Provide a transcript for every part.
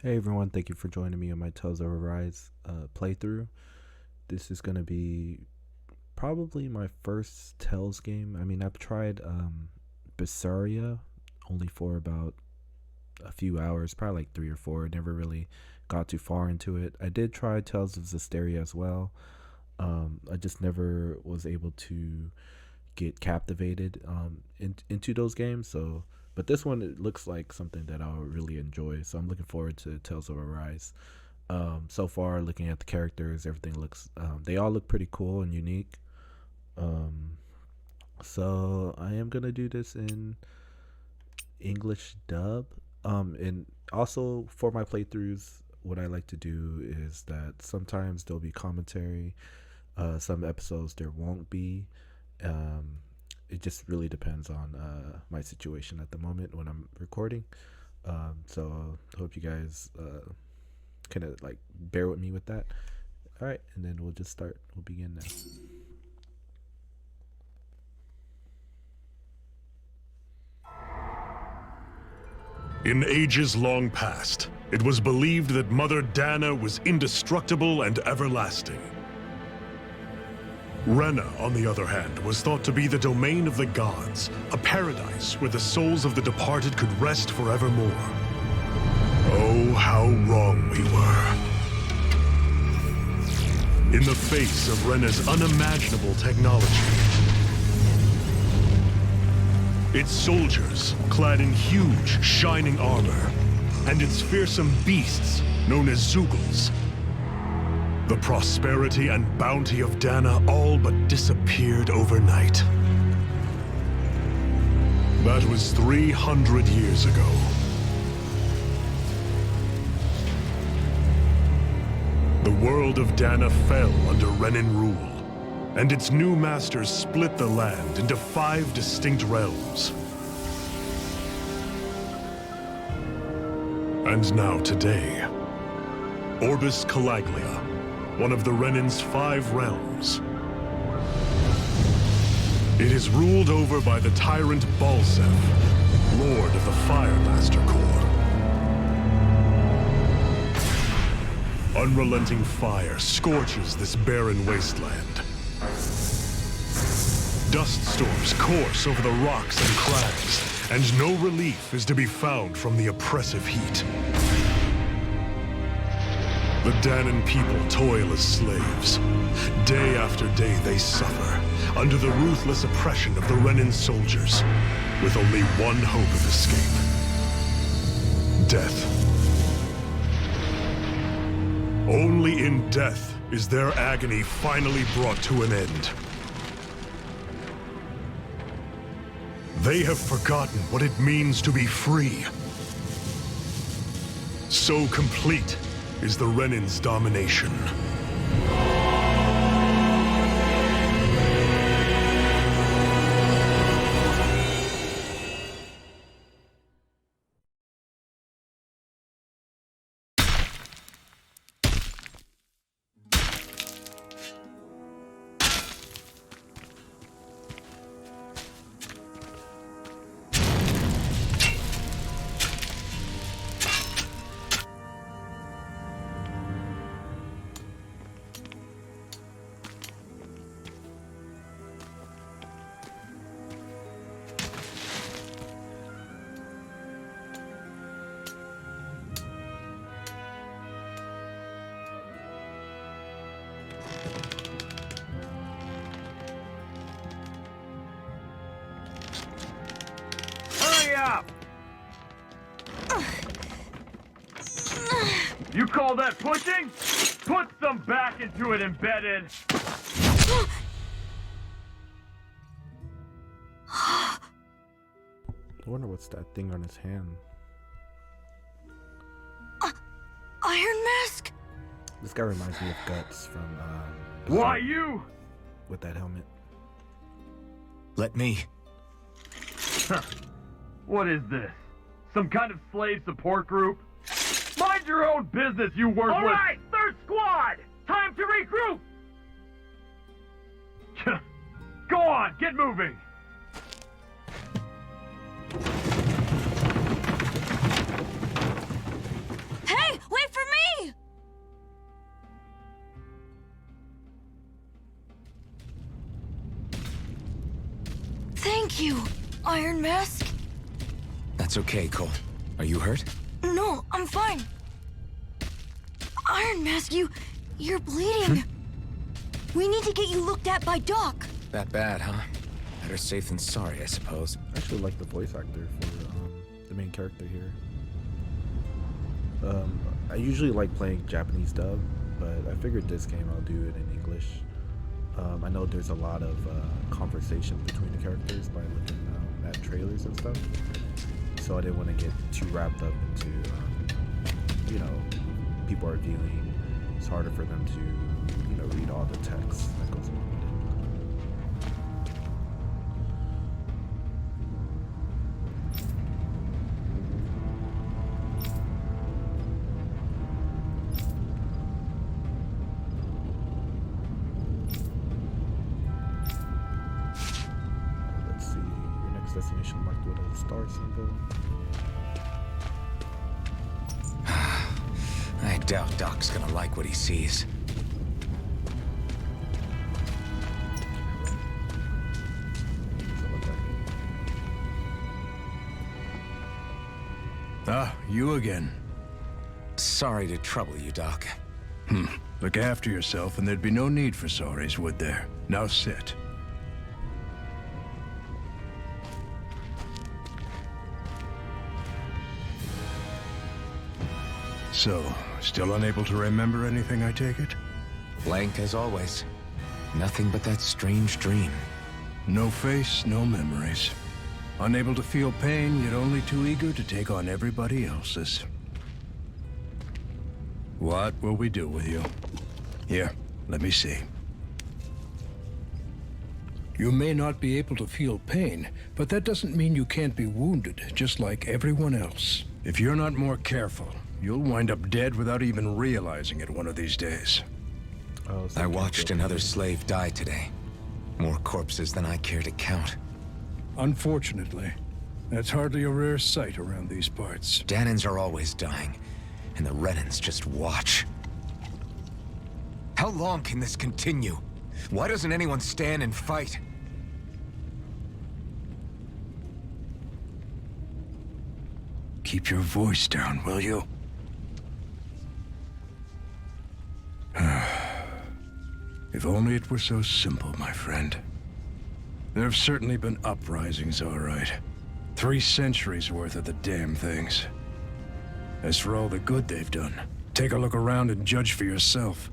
Hey everyone, thank you for joining me on my Tales of Arise playthrough. This is going to be probably my first Tales game. I mean, I've tried Berseria only for about a few hours, probably like 3 or 4. I never really got too far into it. I did try Tales of Zestiria as well. I just never was able to get captivated into those games. But this one, it looks like something that I'll really enjoy. So I'm looking forward to Tales of Arise. So far, looking at the characters, everything looks, they all look pretty cool and unique. So I am gonna do this in English dub. And also for my playthroughs, what I like to do is that sometimes there'll be commentary. Some episodes there won't be. Um, it just really depends on my situation at the moment when I'm recording. So I hope you guys kind of like bear with me with that. All right, and then we'll just start. We'll begin now. In ages long past, it was believed that Mother Dahna was indestructible and everlasting. Rena, on the other hand, was thought to be the domain of the gods, a paradise where the souls of the departed could rest forevermore. Oh, how wrong we were. In the face of Rena's unimaginable technology, its soldiers, clad in huge, shining armor, and its fearsome beasts, known as Zeugles, the prosperity and bounty of Dahna all but disappeared overnight. That was 300 years ago. The world of Dahna fell under Renan rule, and its new masters split the land into 5 distinct realms. And now today, Orbus Calaglia, one of the Renans' 5 realms. It is ruled over by the tyrant Ulzebek, Lord of the Firemaster Corps. Unrelenting fire scorches this barren wasteland. Dust storms course over the rocks and crags, and no relief is to be found from the oppressive heat. The Dahnan people toil as slaves. Day after day they suffer, under the ruthless oppression of the Renan soldiers, with only one hope of escape: death. Only in death is their agony finally brought to an end. They have forgotten what it means to be free. So complete is the Renan's domination. Up! You call that pushing? Put some back into it, embedded! I wonder what's that thing on his hand. Iron Mask? This guy reminds me of Guts from Why you? with that helmet. Let me. What is this? Some kind of slave support group? Mind your own business, you worthless— All right, third squad! Time to regroup! Go on, get moving! Hey! Iron Mask? That's okay, Cole. Are you hurt? No, I'm fine. Iron Mask, you're bleeding. We need to get you looked at by Doc. That bad, huh? Better safe than sorry, I suppose. I actually like the voice actor for the main character here. I usually like playing Japanese dub, but I figured this game I'll do it in English. I know there's a lot of conversation between the characters by looking at trailers and stuff, so I didn't want to get too wrapped up into, people are viewing. It's harder for them to, read all the text that goes along with it. Destination marked with a star symbol. I doubt Doc's gonna like what he sees. Ah, you again. Sorry to trouble you, Doc. Look after yourself and there'd be no need for sorries, would there? Now sit. So, still unable to remember anything, I take it? Blank as always. Nothing but that strange dream. No face, no memories. Unable to feel pain, yet only too eager to take on everybody else's. What will we do with you? Here, let me see. You may not be able to feel pain, but that doesn't mean you can't be wounded, just like everyone else. If you're not more careful, you'll wind up dead without even realizing it one of these days. Oh, so I watched another slave die today. More corpses than I care to count. Unfortunately, that's hardly a rare sight around these parts. Dahnans are always dying, and the Renans just watch. How long can this continue? Why doesn't anyone stand and fight? Keep your voice down, will you? If only it were so simple, my friend. There have certainly been uprisings, all right. 3 centuries worth of the damn things. As for all the good they've done, take a look around and judge for yourself.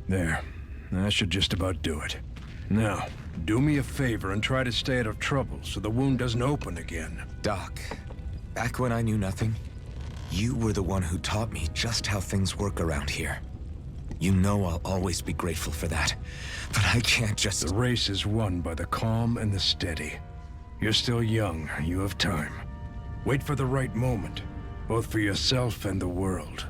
There. That should just about do it. Now, do me a favor and try to stay out of trouble so the wound doesn't open again. Doc, back when I knew nothing, you were the one who taught me just how things work around here. You know I'll always be grateful for that, but I can't just... The race is won by the calm and the steady. You're still young, you have time. Wait for the right moment, both for yourself and the world.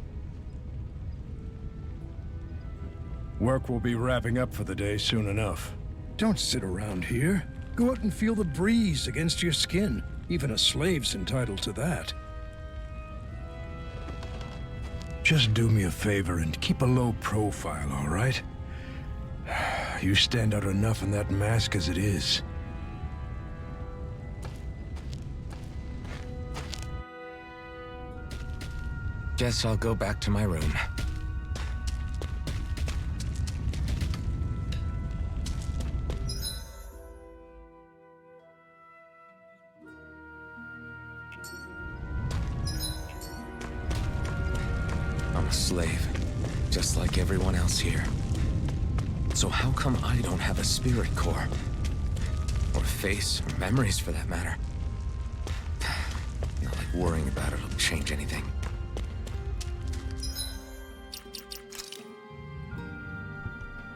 Work will be wrapping up for the day soon enough. Don't sit around here. Go out and feel the breeze against your skin. Even a slave's entitled to that. Just do me a favor and keep a low profile, all right? You stand out enough in that mask as it is. Guess I'll go back to my room. I'm a slave, just like everyone else here. So how come I don't have a spirit core? Or face, or memories for that matter? Not like worrying about it'll change anything.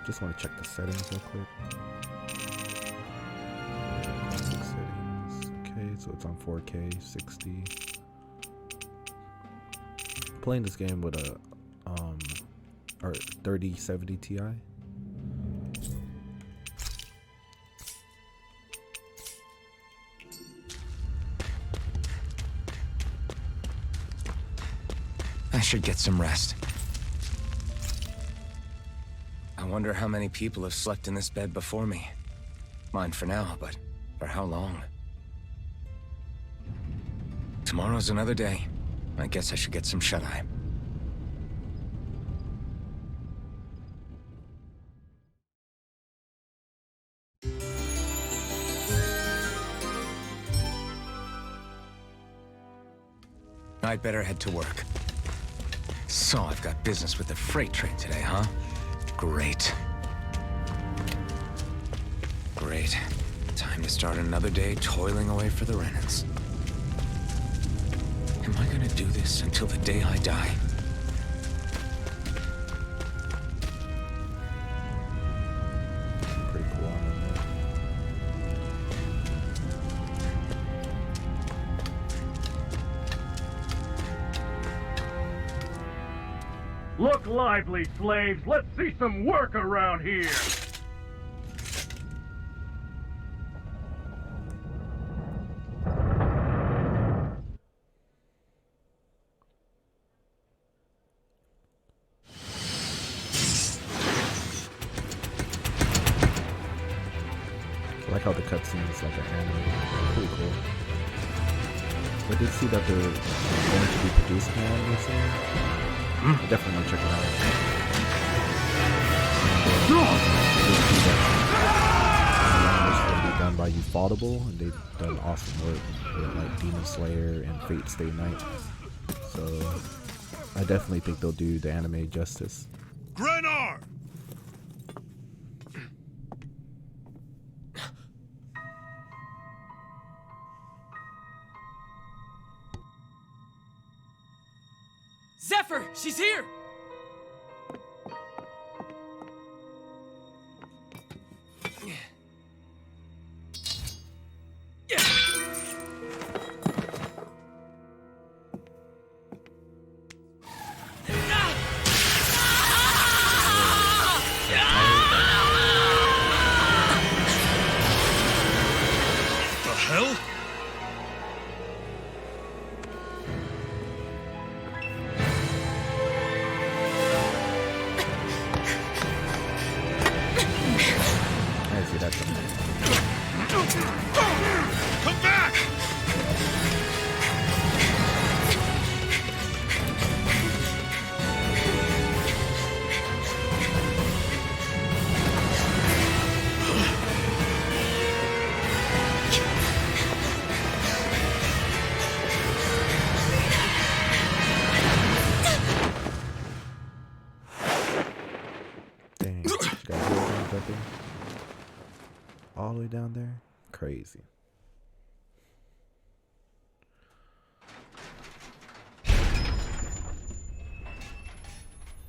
Just want to check the settings real quick. Classic settings. Okay, so it's on 4K, 60. Playing this game with a 3070 Ti. I should get some rest. I wonder how many people have slept in this bed before me. Mine for now, but for how long? Tomorrow's another day. I guess I should get some shut-eye. I'd better head to work. So, I've got business with the freight train today, huh? Great. Great. Time to start another day toiling away for the Renans. Am I gonna do this until the day I die? Pretty cool. Look lively, slaves. Let's see some work around here. I like how the cutscene is like an anime. Pretty cool. I did see that they're going to be producing an anime soon. I definitely want to check it out. And, you'll see that the animation will be done by Ufotable, and they've done awesome work with like Demon Slayer and Fate Stay Night. So I definitely think they'll do the anime justice. Grenar! Zephyr! She's here! The hell? I didn't see that coming. Come back! Dang, got hillbillies up there. All the way down there. Crazy.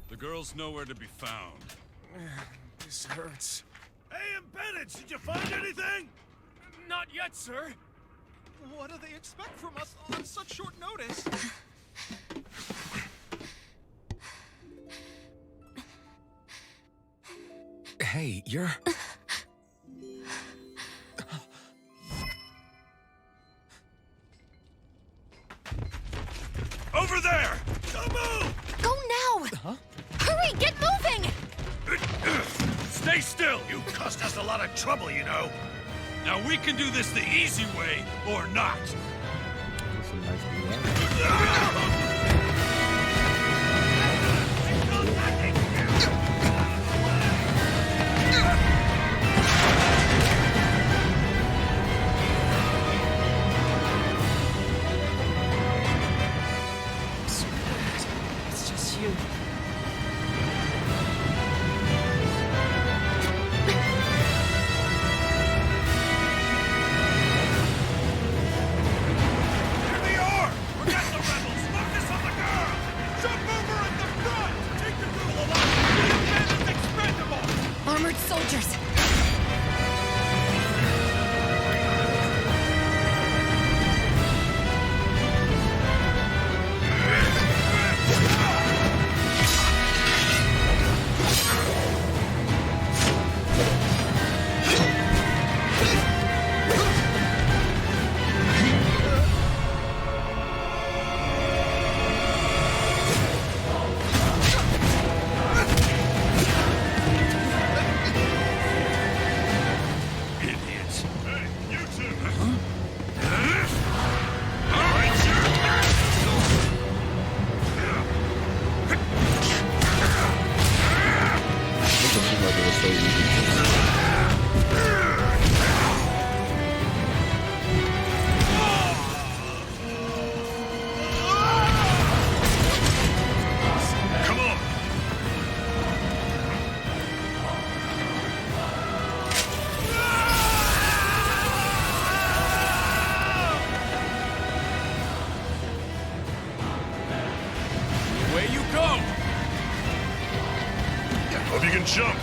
The girl's nowhere to be found. This hurts. Hey, embedded, did you find anything? Not yet, sir. What do they expect from us on such short notice? Hey, you're... Over there! Don't move! Go now! Huh? Hurry, get moving! Stay still! You cost us a lot of trouble, you know. Now we can do this the easy way, or not. That's some nice blue eyes. It's just you. jump!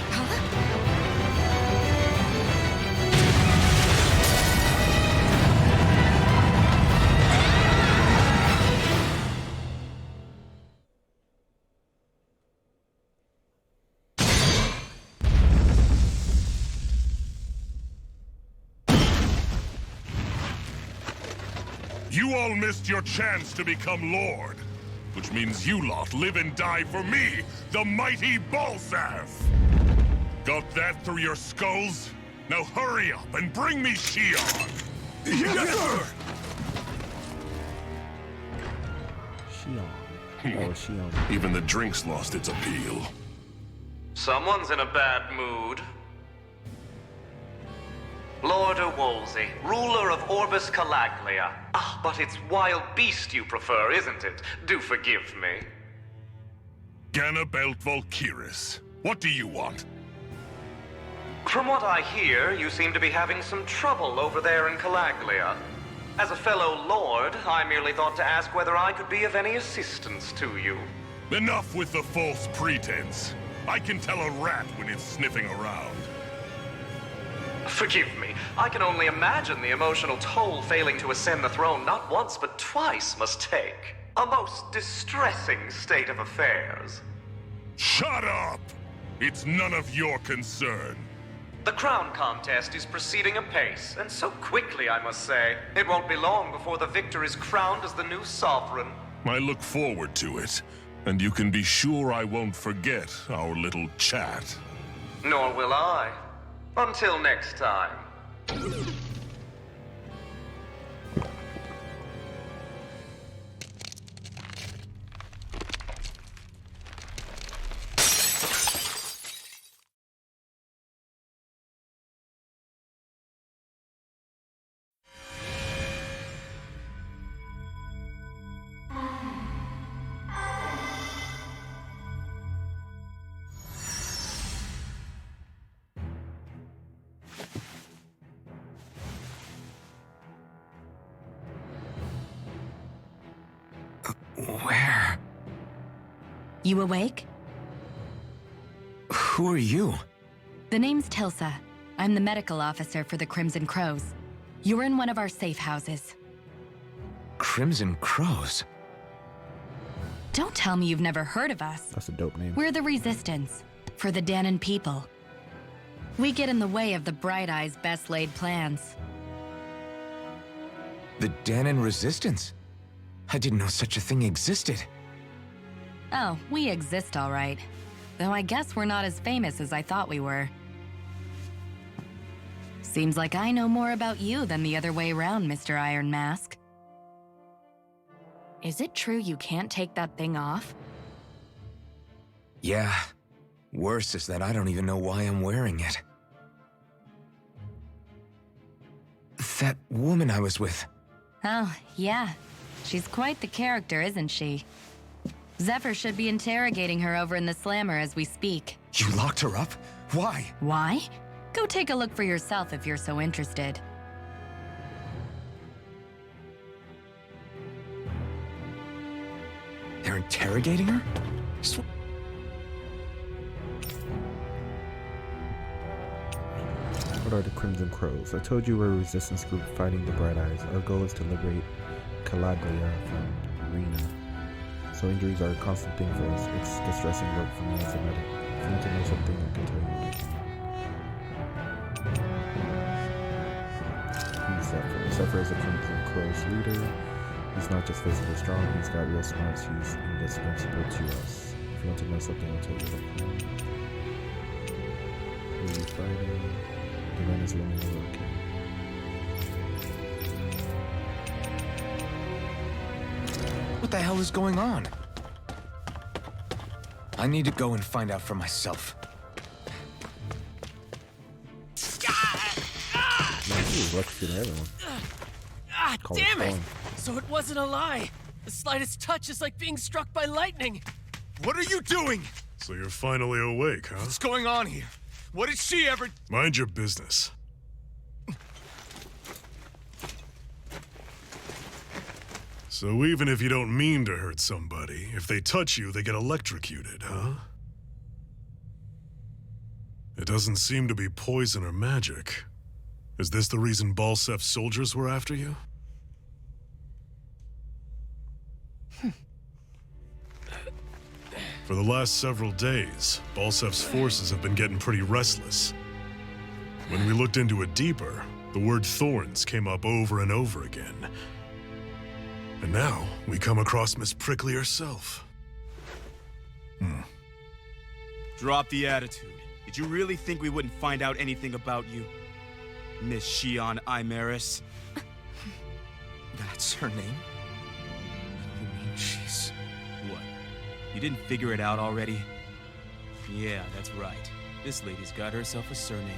You all missed your chance to become Lord, which means you lot live and die for me, the mighty Balzath! Got that through your skulls? Now hurry up and bring me Shionne! Yes, sir! Shionne. Oh, Shionne. Even the drink's lost its appeal. Someone's in a bad mood. Lord Wolsey, ruler of Orbus Calaglia. Ah, but it's wild beast you prefer, isn't it? Do forgive me. Ganabelt Valkyris, what do you want? From what I hear, you seem to be having some trouble over there in Calaglia. As a fellow lord, I merely thought to ask whether I could be of any assistance to you. Enough with the false pretense. I can tell a rat when it's sniffing around. Forgive me. I can only imagine the emotional toll failing to ascend the throne not once but twice must take. A most distressing state of affairs. Shut up! It's none of your concern. The crown contest is proceeding apace, and so quickly, I must say. It won't be long before the victor is crowned as the new sovereign. I look forward to it, and you can be sure I won't forget our little chat. Nor will I. Until next time. Where? You awake? Who are you? The name's Tilsa. I'm the medical officer for the Crimson Crows. You're in one of our safe houses. Crimson Crows? Don't tell me you've never heard of us. That's a dope name. We're the Resistance, for the Dahnan people. We get in the way of the Bright Eye's best laid plans. The Dahnan Resistance? I didn't know such a thing existed. Oh, we exist all right. Though I guess we're not as famous as I thought we were. Seems like I know more about you than the other way around, Mr. Iron Mask. Is it true you can't take that thing off? Yeah. Worse is that I don't even know why I'm wearing it. That woman I was with. Oh, yeah. She's quite the character, isn't she? Zephyr should be interrogating her over in the Slammer as we speak. You locked her up? Why? Why? Go take a look for yourself if you're so interested. They're interrogating her? What are the Crimson Crows? I told you we're a resistance group fighting the Bright Eyes. Our goal is to liberate Calaglia from Rena. So injuries are a constant thing for us. It's distressing work for me as a medic. If you want to know something, I can tell you. Who's Zephyr? Zephyr is a Crimson Crow's leader. He's not just physically strong, he's got real smarts. He's indispensable to us. If you want to know something, I'll tell you. Who are you fighting? The man is lonely, okay. What the hell is going on? I need to go and find out for myself. Damn it! So it wasn't a lie. The slightest touch is like being struck by lightning. What are you doing? So you're finally awake, huh? What's going on here? What did she ever... Mind your business. So even if you don't mean to hurt somebody, if they touch you, they get electrocuted, huh? doesn't seem to be poison or magic. Is this the reason Balsef's soldiers were after you? For the last several days, Balsef's forces have been getting pretty restless. When we looked into it deeper, the word thorns came up over and over again. And now, we come across Miss Prickly herself. Drop the attitude. Did you really think we wouldn't find out anything about you? Miss Shionne Imaris? That's her name? You mean she's... What? You didn't figure it out already? Yeah, that's right. This lady's got herself a surname,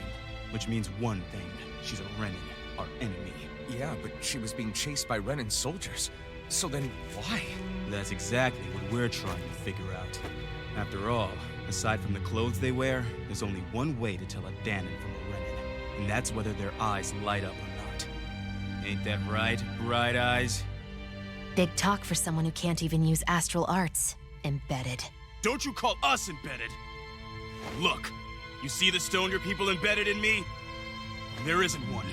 which means one thing. She's a Renan, our enemy. Yeah, but she was being chased by Renans soldiers. So then, why? That's exactly what we're trying to figure out. After all, aside from the clothes they wear, there's only one way to tell a Dahnan from a Renan, and that's whether their eyes light up or not. Ain't that right, Bright Eyes? Big talk for someone who can't even use astral arts. Embedded. Don't you call us embedded! Look, you see the stone your people embedded in me? There isn't one.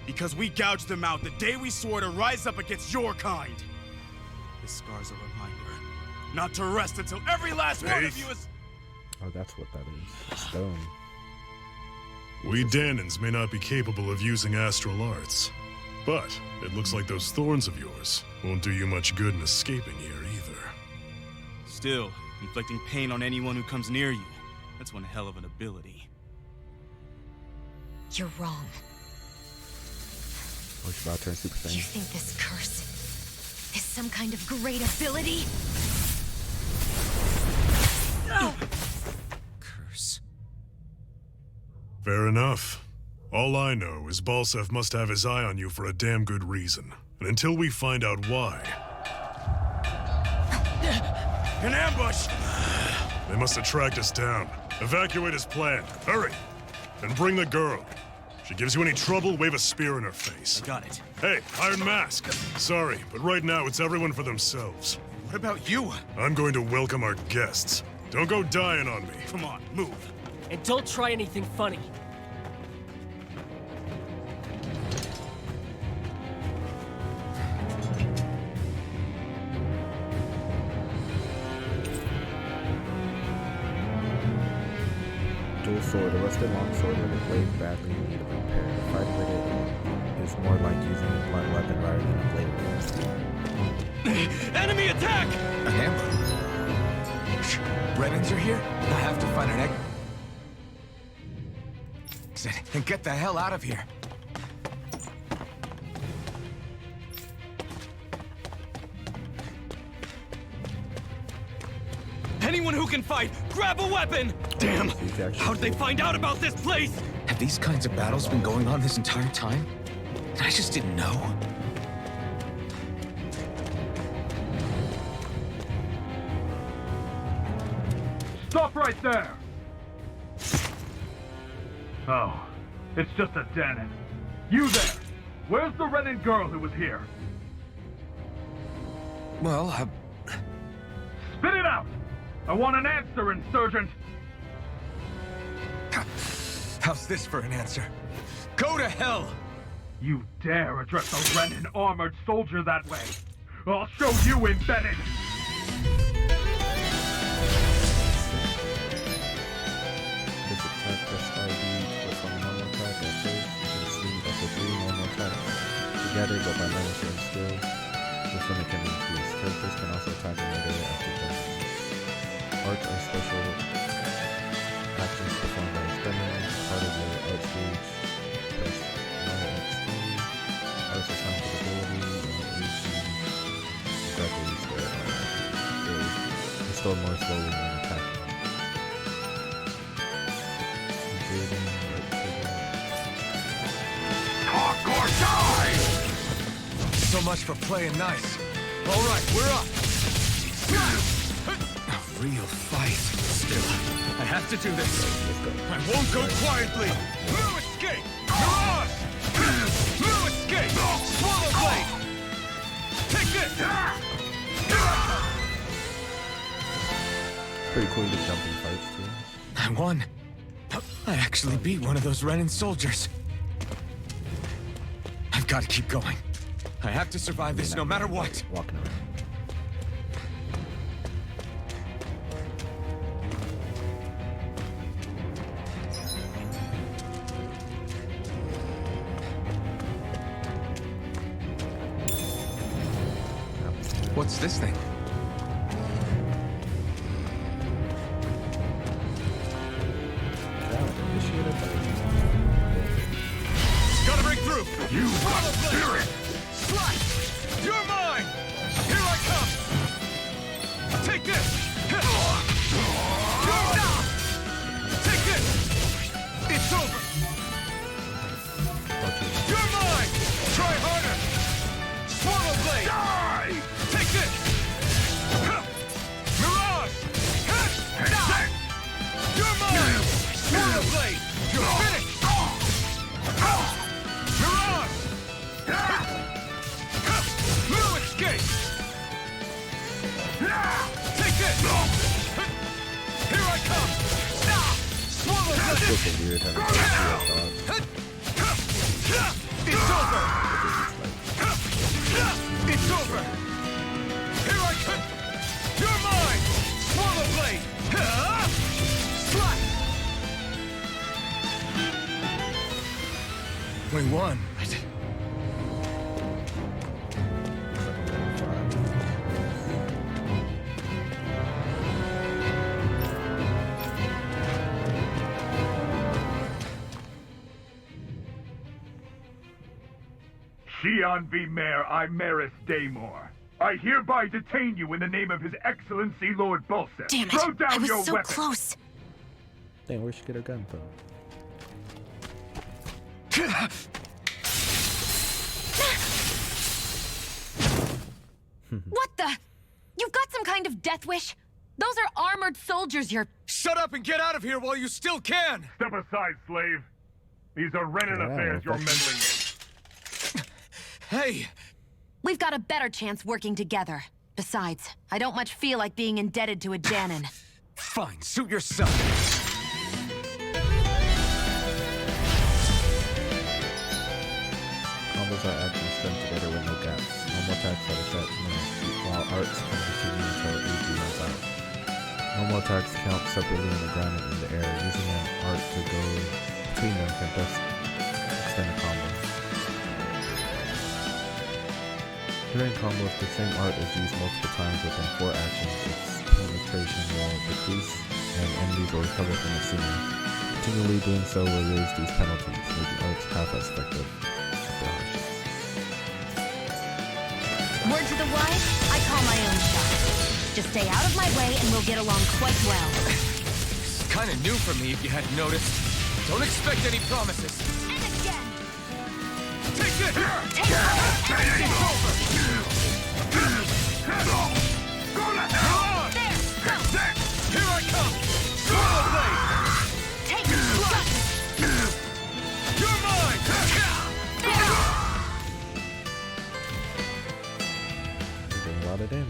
Because we gouged them out the day we swore to rise up against your kind. This scar's a reminder, not to rest until every last one of you is... Oh, that's what that is. Stone. We Dahnans may not be capable of using astral arts, but it looks like those thorns of yours won't do you much good in escaping here either. Still, inflicting pain on anyone who comes near you, that's one hell of an ability. You're wrong. Oh, she's about to turn Super Saiyan. You think this curse is some kind of great ability? No! Curse. Fair enough. All I know is Balsef must have his eye on you for a damn good reason. And until we find out why... An ambush! They must have tracked us down. Evacuate as planned. Hurry! And bring the girl. She gives you any trouble, wave a spear in her face. I got it. Hey, Iron Mask. Sorry, but right now it's everyone for themselves. What about you? I'm going to welcome our guests. Don't go dying on me. Come on, move. And don't try anything funny. Dual sword, a rusted longsword with a blade badly in need of repair. Fighting with it is more like using a blunt weapon rather than a blade. Enemy attack! An ambush? Renans are here? I have to find an exit and get the hell out of here. Anyone who can fight, grab a weapon! Damn! How'd they find out about this place? Have these kinds of battles been going on this entire time? I just didn't know. Stop right there! Oh, it's just a Dahnan. You there! Where's the Renan girl who was here? Well, Spit it out! I want an answer, Insurgent! How's this for an answer? Go to hell! You dare address a Renan armored soldier that way? I'll show you embedded! Visit type press ID with one normal attack or safe. You can see up to 3 normal attacks. Together, but by level certain skills, this limit can increase. Characters can also attack in melee after jumping. Arts are special actions performed by experiments, part of your art stage. Press LXE. Arts assign to ability and gradually restore more slowly when attacking. Talk or die! So much for playing nice. All right, we're up. A real fight. Still, I have to do this. I won't go quietly. No escape! Mirage! No escape! Swallow blade! Take this! Pretty cool to jump in fights too. I won. I actually beat one of those Renan soldiers. I've got to keep going. I have to survive this no matter what. Walking around. What's this thing? Gotta break through! You got spirit! Slice! You're mine! Here I come! Take this! You're down! Take this! It's over! You're mine! Try harder! Swallow blade! Die! Take this! Mirage! You're mine! Swallow blade! You're finished! Mirage! No escape! Take this! Here I come! Swallow blade! It's so weird having to see It's over! It's over! Here I come! You're mine! Swallow blade! Slice! We won, right? Shionne v. Mayor Imaris Daymore. I hereby detain you in the name of His Excellency Lord Bulseth. Damn it! Throw down I was your so weapon. close. Dang, where'd she get her gun from? What the? You've got some kind of death wish? Those are armored soldiers you're... Shut up and get out of here while you still can! Step aside, slave. These are Renan affairs you're meddling in. Hey! We've got a better chance working together. Besides, I don't much feel like being indebted to a Dahnan. Fine, suit yourself. Combos are actions strung together with no gaps. Normal attacks are set while arts can continue until AG runs out. Normal attacks count separately in the ground and in the air. Using an art to go between them can thus extend a combo. During combos, the same art is used multiple times within 4 actions. Its penetration will decrease, and enemies will recover from the scene. Continually doing so will raise these penalties, making arts half as effective. Word to the wise, I call my own shot. Just stay out of my way and we'll get along quite well. It's kind of new for me if you hadn't noticed. Don't expect any promises. And again! Take this! Take it! It's over! Go to hell! There! Go! Here I come! Swallow blade! Take it! You're mine! Doing a lot of damage.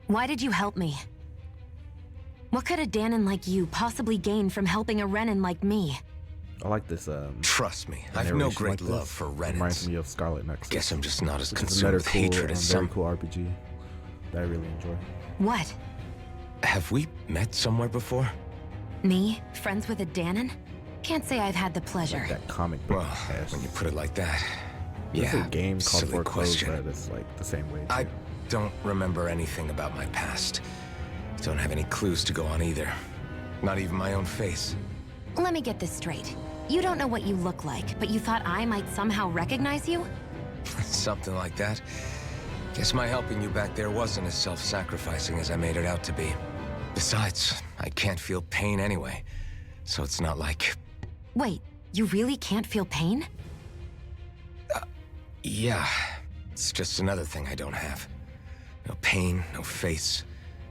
Why did you help me? What could a Dahnan like you possibly gain from helping a Renan like me? I like this. Trust me, I've no great love for Renans. Reminds me of Scarlet Nexus. Guess I'm just not as Which is concerned another with hatred as very some. cool RPG that I really enjoy. What? Have we met somewhere before? Me? Friends with a Dahnan? Can't say I've had the pleasure. Like that comic book. Well, when you put it like that, There's yeah. a game called silly Foreclosed question. that is like the same way. I don't remember anything about my past. Don't have any clues to go on either. Not even my own face. Let me get this straight. You don't know what you look like, but you thought I might somehow recognize you? Something like that. Guess my helping you back there wasn't as self-sacrificing as I made it out to be. Besides, I can't feel pain anyway, so it's not like... Wait, you really can't feel pain? Yeah, it's just another thing I don't have. No pain, no face,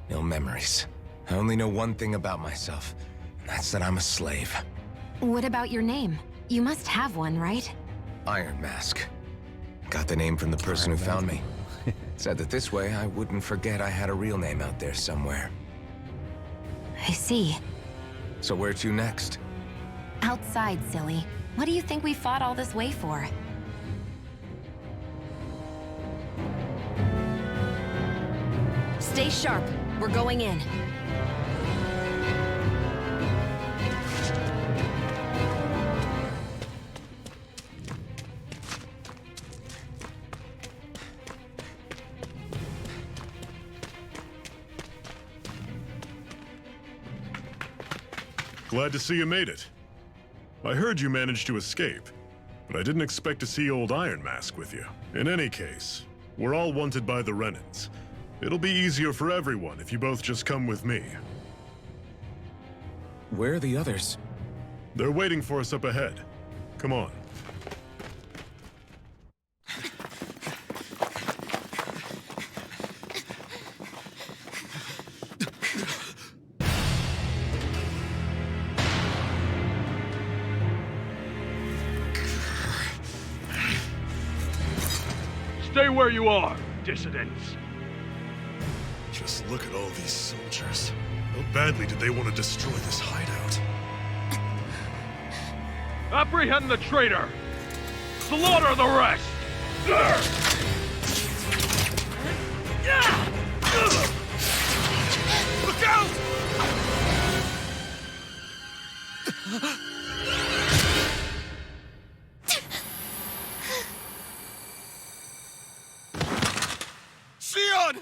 no memories. I only know one thing about myself, and that's that I'm a slave. What about your name? You must have one, right? Iron Mask. Got the name from the person who found me. Said that this way I wouldn't forget I had a real name out there somewhere. I see. So where to next? Outside, silly. What do you think we fought all this way for? Stay sharp. We're going in. Glad to see you made it. I heard you managed to escape, but I didn't expect to see old Iron Mask with you. In any case, we're all wanted by the Renans. It'll be easier for everyone if you both just come with me. Where are the others? They're waiting for us up ahead. Come on. Stay where you are, dissidents. Just look at all these soldiers. How badly did they want to destroy this hideout? Apprehend the traitor! Slaughter the rest! Look out! Shionne!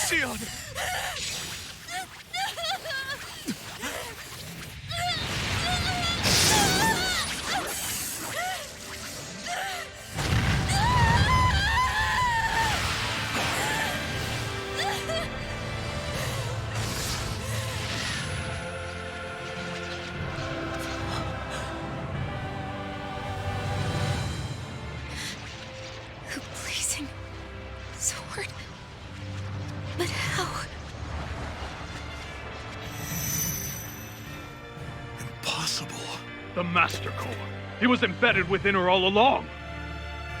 Shionne! A blazing sword. But how? Impossible. The Master Core. He was embedded within her all along.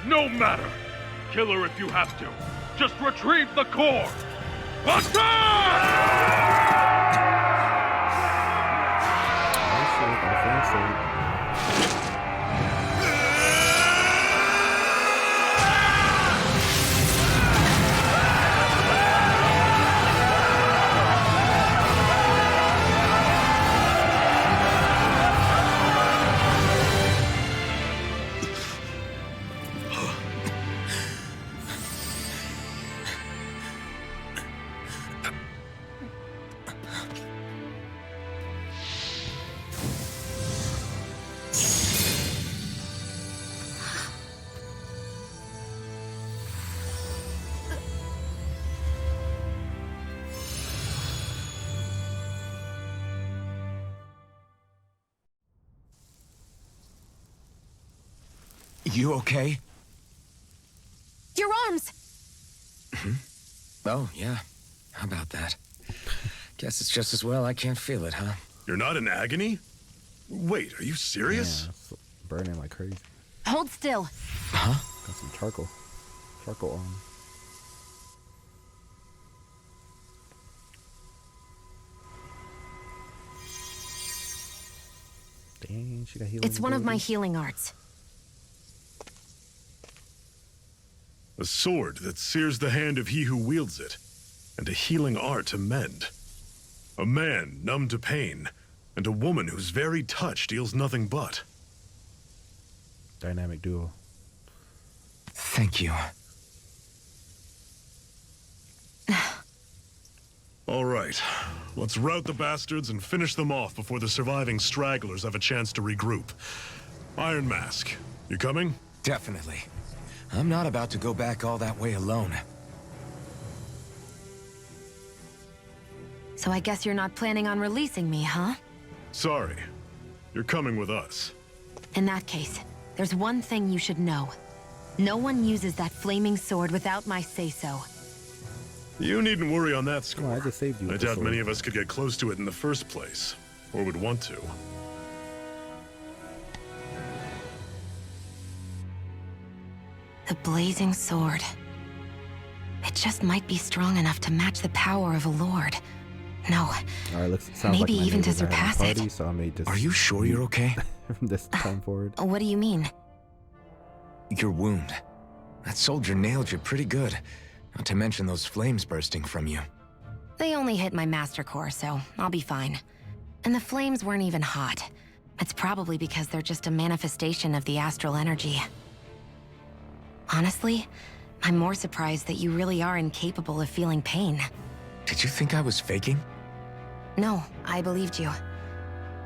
No matter. Kill her if you have to. Just retrieve the core. You okay? Your arms! Oh, yeah. How about that? Guess it's just as well I can't feel it, huh? You're not in agony? Wait, are you serious? Yeah, it's burning like crazy. Hold still. Huh? Got some charcoal. Charcoal on. Dang, she got healing. It's one of my abilities. healing arts. A sword that sears the hand of he who wields it, and a healing art to mend. A man numb to pain, and a woman whose very touch deals nothing but. Dynamic duo. Thank you. All right, let's rout the bastards and finish them off before the surviving stragglers have a chance to regroup. Iron Mask, you coming? Definitely. I'm not about to go back all that way alone. So I guess you're not planning on releasing me, huh? Sorry, you're coming with us. In that case, there's one thing you should know. No one uses that flaming sword without my say-so. You needn't worry on that score. Oh, I just saved you. I with the doubt sword. many of us could get close to it in the first place, or would want to. The blazing sword. It It just might be strong enough to match the power of a lord. No. Alright, sounds maybe like even to surpass party, it. So I may just Are you sure you're okay? from this time forward. What do you mean? Your wound. That soldier nailed you pretty good. Not to mention those flames bursting from you. They only hit my master core, so I'll be fine. And the flames weren't even hot. It's probably because they're just a manifestation of the astral energy. Honestly, I'm more surprised that you really are incapable of feeling pain. Did you think I was faking? No, I believed you.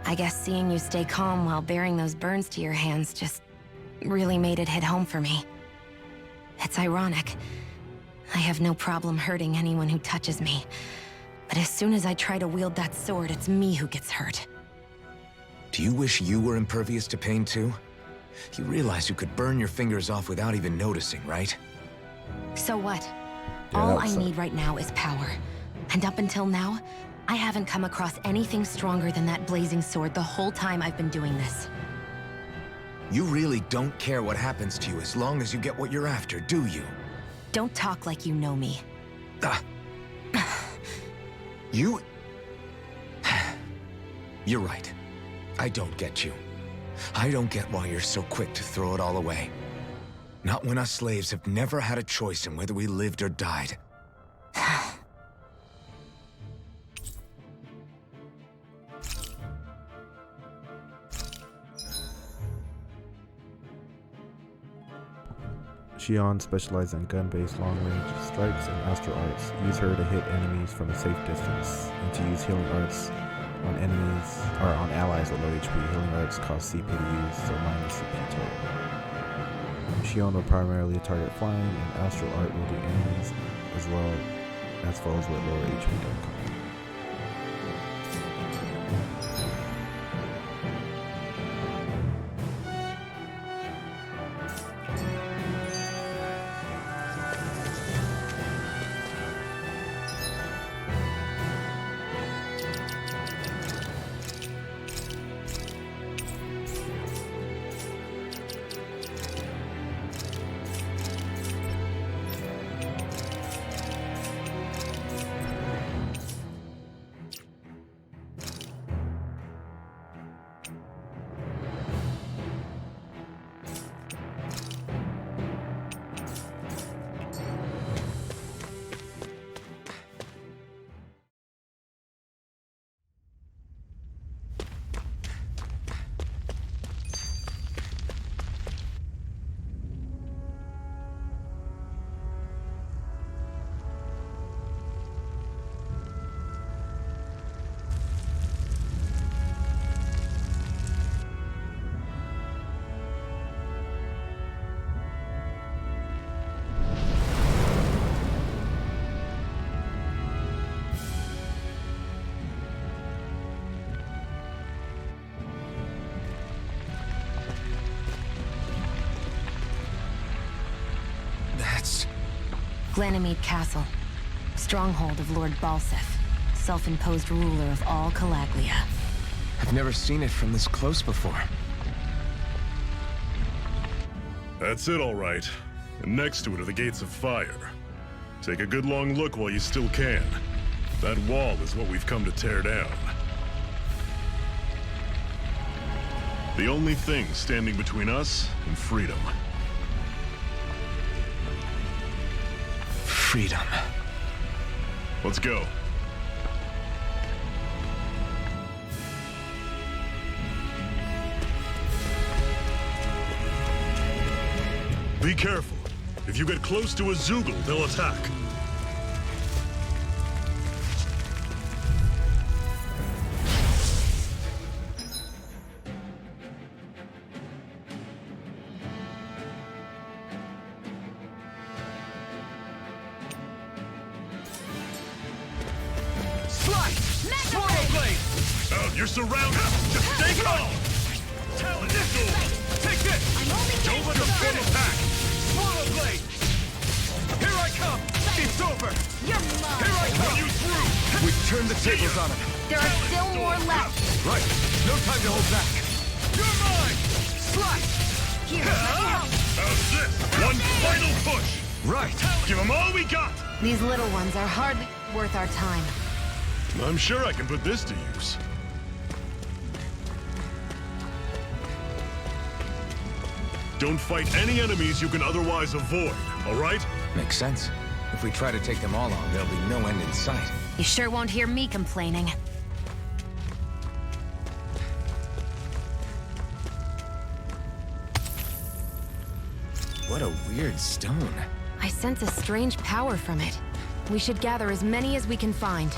I guess seeing you stay calm while bearing those burns to your hands just really made it hit home for me. It's ironic. I have no problem hurting anyone who touches me. But as soon as I try to wield that sword, it's me who gets hurt. Do you wish you were impervious to pain too? You realize you could burn your fingers off without even noticing, right? So what? Yeah, all I need right now is power. And up until now, I haven't come across anything stronger than that blazing sword the whole time I've been doing this. You really don't care what happens to you as long as you get what you're after, do you? Don't talk like you know me. You... You're right. I don't get you. I don't get why you're so quick to throw it all away. Not when us slaves have never had a choice in whether we lived or died. Shionne specializes in gun-based long-range strikes and astral arts. Use her to hit enemies from a safe distance, and to use healing arts on enemies or on allies with low HP. Healing arts cost CP to use, so minus CP total. Shionne will primarily target flying, and astral art will do enemies as well as foes with lower HP don't come. Glanamede Castle, stronghold of Lord Balsef, self-imposed ruler of all Calaglia. I've never seen it from this close before. That's it, all right. And next to it are the gates of fire. Take a good long look while you still can. That wall is what we've come to tear down. The only thing standing between us and freedom. Freedom. Let's go. Be careful. If you get close to a Zoogle, they'll attack. You're surrounded! Just stay calm! Talon, take this! Don't let them full attack! Swallow blade! Here I come! It's over! You're mine! Here I come! You through! We've turned the tables on him. There are still more left! Right! No time to hold back! You're mine! Slice! Here, let me help! How's this? One final push! Right! Give them all we got! These little ones are hardly worth our time. I'm sure I can put this to use. Don't fight any enemies you can otherwise avoid, all right? Makes sense. If we try to take them all on, there'll be no end in sight. You sure won't hear me complaining. What a weird stone. I sense a strange power from it. We should gather as many as we can find.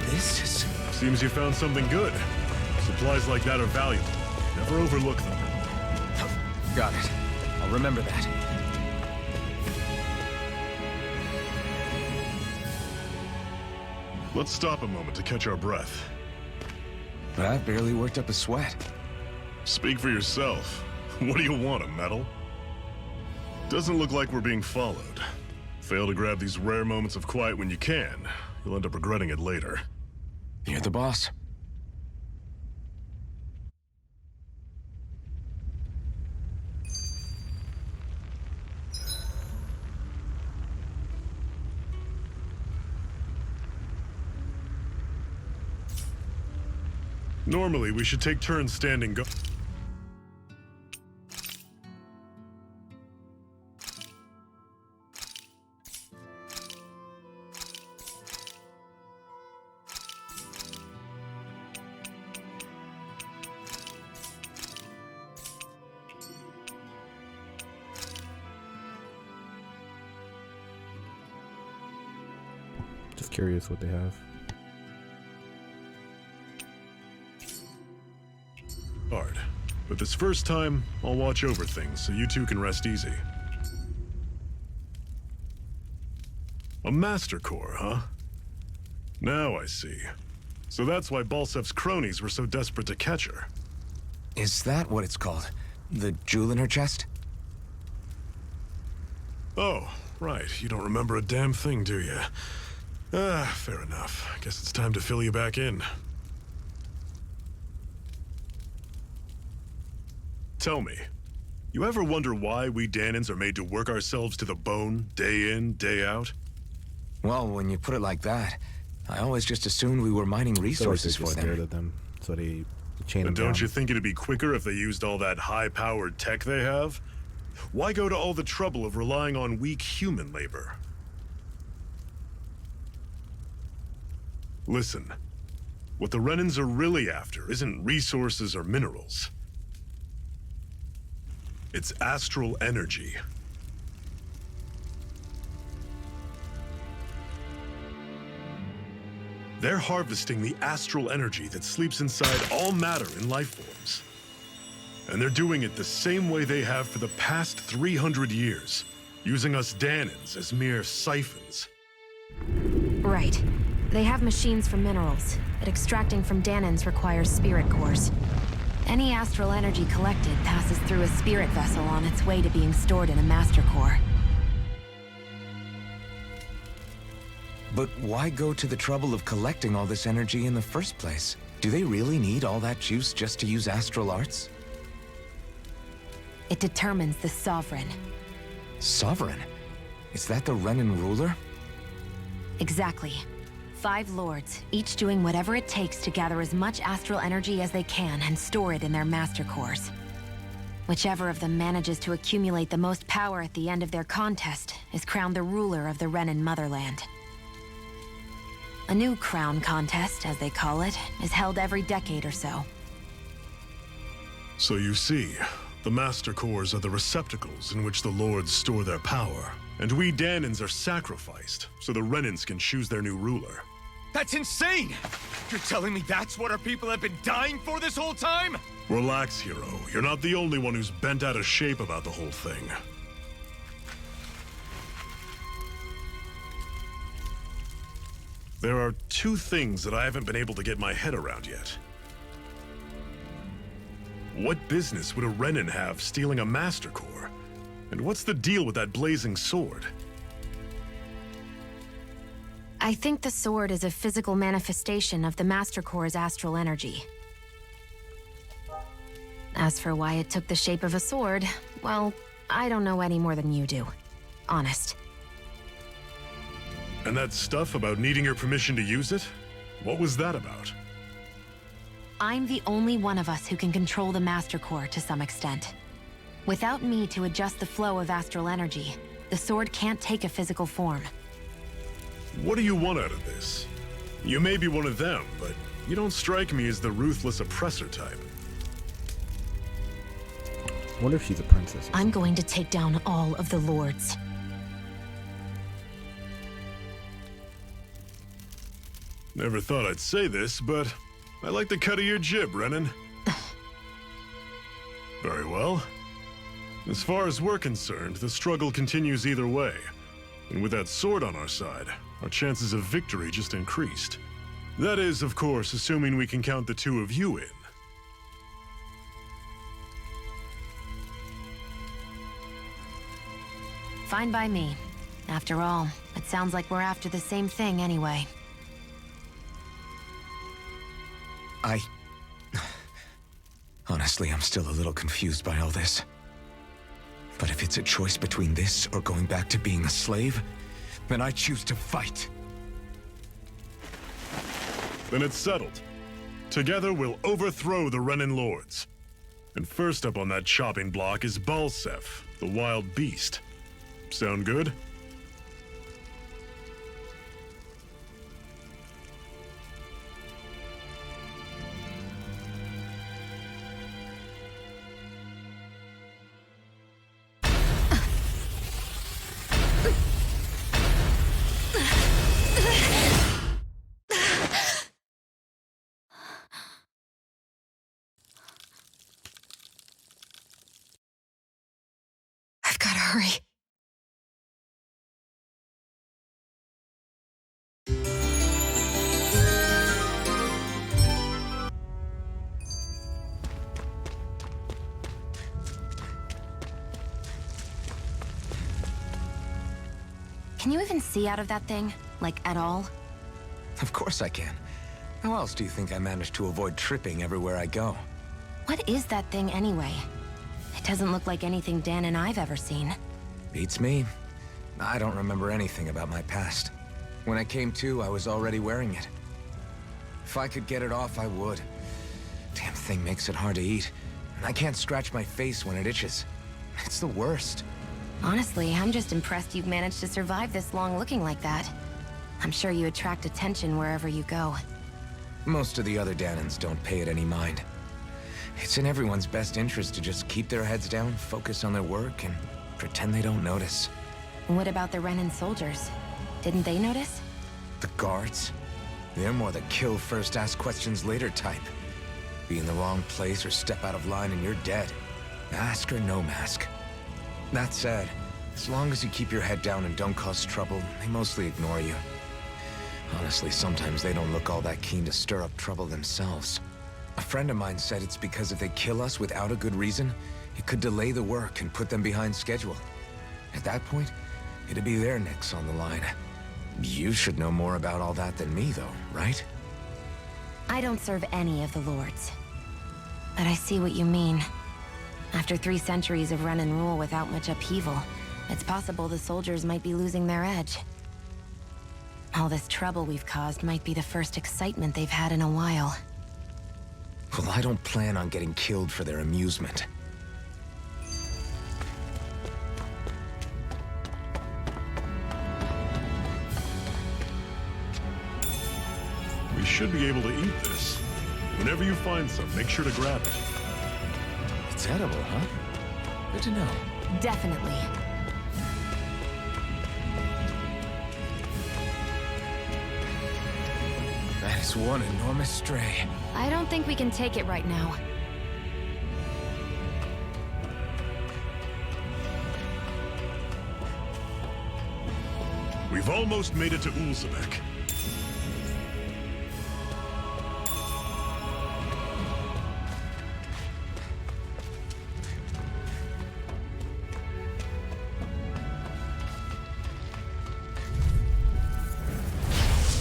This is... Seems you found something good. Supplies like that are valuable. Never overlook them. Got it. I'll remember that. Let's stop a moment to catch our breath. But I've barely worked up a sweat. Speak for yourself. What do you want, a medal? Doesn't look like we're being followed. Fail to grab these rare moments of quiet when you can. You'll end up regretting it later. You're the boss. Normally, we should take turns standing guard. Just curious what they have. Hard. But this first time, I'll watch over things so you two can rest easy. A Master Core, huh? Now I see. So that's why Balsef's cronies were so desperate to catch her. Is that what it's called? The jewel in her chest? Oh, right. You don't remember a damn thing, do you? Ah, fair enough. Guess it's time to fill you back in. Tell me, you ever wonder why we Dahnans are made to work ourselves to the bone, day in, day out? Well, when you put it like that, I always just assumed we were mining resources for them. Scared of them, so they chain them And don't down. you think it'd be quicker if they used all that high-powered tech they have? Why go to all the trouble of relying on weak human labor? Listen, what the Renans are really after isn't resources or minerals. It's astral energy. They're harvesting the astral energy that sleeps inside all matter in life forms. And they're doing it the same way they have for the past 300 years, using us Dahnans as mere siphons. Right. They have machines for minerals, but extracting from Dahnans requires spirit cores. Any astral energy collected passes through a spirit vessel on its way to being stored in a master core. But why go to the trouble of collecting all this energy in the first place? Do they really need all that juice just to use astral arts? It determines the Sovereign. Sovereign? Is that the Renan ruler? Exactly. 5 lords, each doing whatever it takes to gather as much astral energy as they can and store it in their master cores. Whichever of them manages to accumulate the most power at the end of their contest is crowned the ruler of the Renan motherland. A new crown contest, as they call it, is held every decade or so. So you see, the Master Cores are the receptacles in which the Lords store their power. And we Dahnans are sacrificed, so the Renans can choose their new ruler. That's insane! You're telling me that's what our people have been dying for this whole time? Relax, hero. You're not the only one who's bent out of shape about the whole thing. There are 2 things that I haven't been able to get my head around yet. What business would a Renan have stealing a Master Core? And what's the deal with that blazing sword? I think the sword is a physical manifestation of the Master Core's astral energy. As for why it took the shape of a sword, well, I don't know any more than you do. Honest. And that stuff about needing your permission to use it? What was that about? I'm the only one of us who can control the Master Core to some extent. Without me to adjust the flow of astral energy, the sword can't take a physical form. What do you want out of this? You may be one of them, but you don't strike me as the ruthless oppressor type. I wonder if she's a princess. I'm going to take down all of the lords. Never thought I'd say this, but I like the cut of your jib, Renan. Very well. As far as we're concerned, the struggle continues either way. And with that sword on our side, our chances of victory just increased. That is, of course, assuming we can count the two of you in. Fine by me. After all, it sounds like we're after the same thing anyway. Honestly, I'm still a little confused by all this. But if it's a choice between this or going back to being a slave, then I choose to fight. Then it's settled. Together, we'll overthrow the Renan lords. And first up on that chopping block is Balsef, the wild beast. Sound good? I've got to hurry. Can you even see out of that thing? Like, at all? Of course I can. How else do you think I managed to avoid tripping everywhere I go? What is that thing anyway? It doesn't look like anything Dan and I've ever seen. Beats me. I don't remember anything about my past. When I came to, I was already wearing it. If I could get it off, I would. Damn thing makes it hard to eat. And I can't scratch my face when it itches. It's the worst. Honestly, I'm just impressed you've managed to survive this long looking like that. I'm sure you attract attention wherever you go. Most of the other Dahnans don't pay it any mind. It's in everyone's best interest to just keep their heads down, focus on their work, and pretend they don't notice. What about the Renan soldiers? Didn't they notice? The guards? They're more the kill first, ask questions later type. Be in the wrong place or step out of line and you're dead. Mask or no mask. That said, as long as you keep your head down and don't cause trouble, they mostly ignore you. Honestly, sometimes they don't look all that keen to stir up trouble themselves. A friend of mine said it's because if they kill us without a good reason, it could delay the work and put them behind schedule. At that point, it'd be their necks on the line. You should know more about all that than me, though, right? I don't serve any of the lords. But I see what you mean. After 3 centuries of Renan rule without much upheaval, it's possible the soldiers might be losing their edge. All this trouble we've caused might be the first excitement they've had in a while. Well, I don't plan on getting killed for their amusement. We should be able to eat this. Whenever you find some, make sure to grab it. It's edible, huh? Good to know. Definitely. That is one enormous stray. I don't think we can take it right now. We've almost made it to Ulzebek.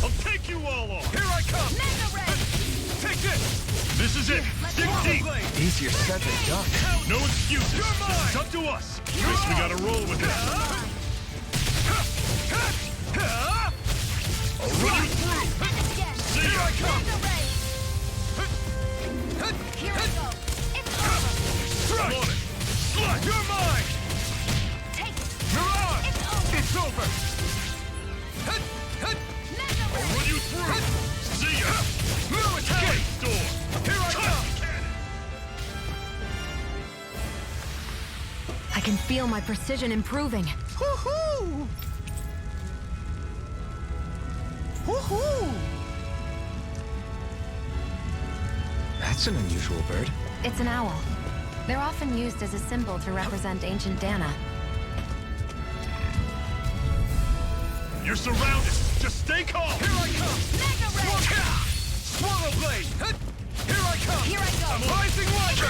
I'll take you all on! Here I come! Mega Red! Take this! This is it! Dig deep! Easier said than done. No excuses! It's up to us! Guess we gotta roll with it! I'll run you through! See ya! Here I come! Here I go. It's over. I'm on it! Slide! You're mine! Take it. Mirage! It's over. It's over! I'll run you through! See ya! No escape! Door! Here I come! I can feel my precision improving. Woohoo! Woohoo! That's an unusual bird. It's an owl. They're often used as a symbol to represent ancient Dahna. You're surrounded! Just stay calm! Here I come! Mega Ray. Swallow blade! Here I come! Here I go. Rising light!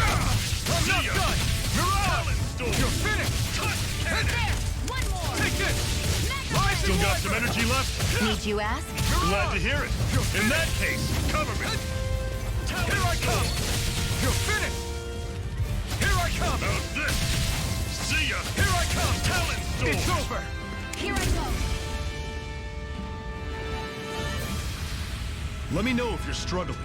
I'm not ya. done! Talon Storm! You're finished! There. One more. Take this! Mega Rising Still got light! some energy left? Need you ask? Glad to hear it. In that case, cover me. Here I come! You're finished! Here I come! How's this? See ya! Here I come! Talon Storm! It's over! Here I go. Let me know if you're struggling.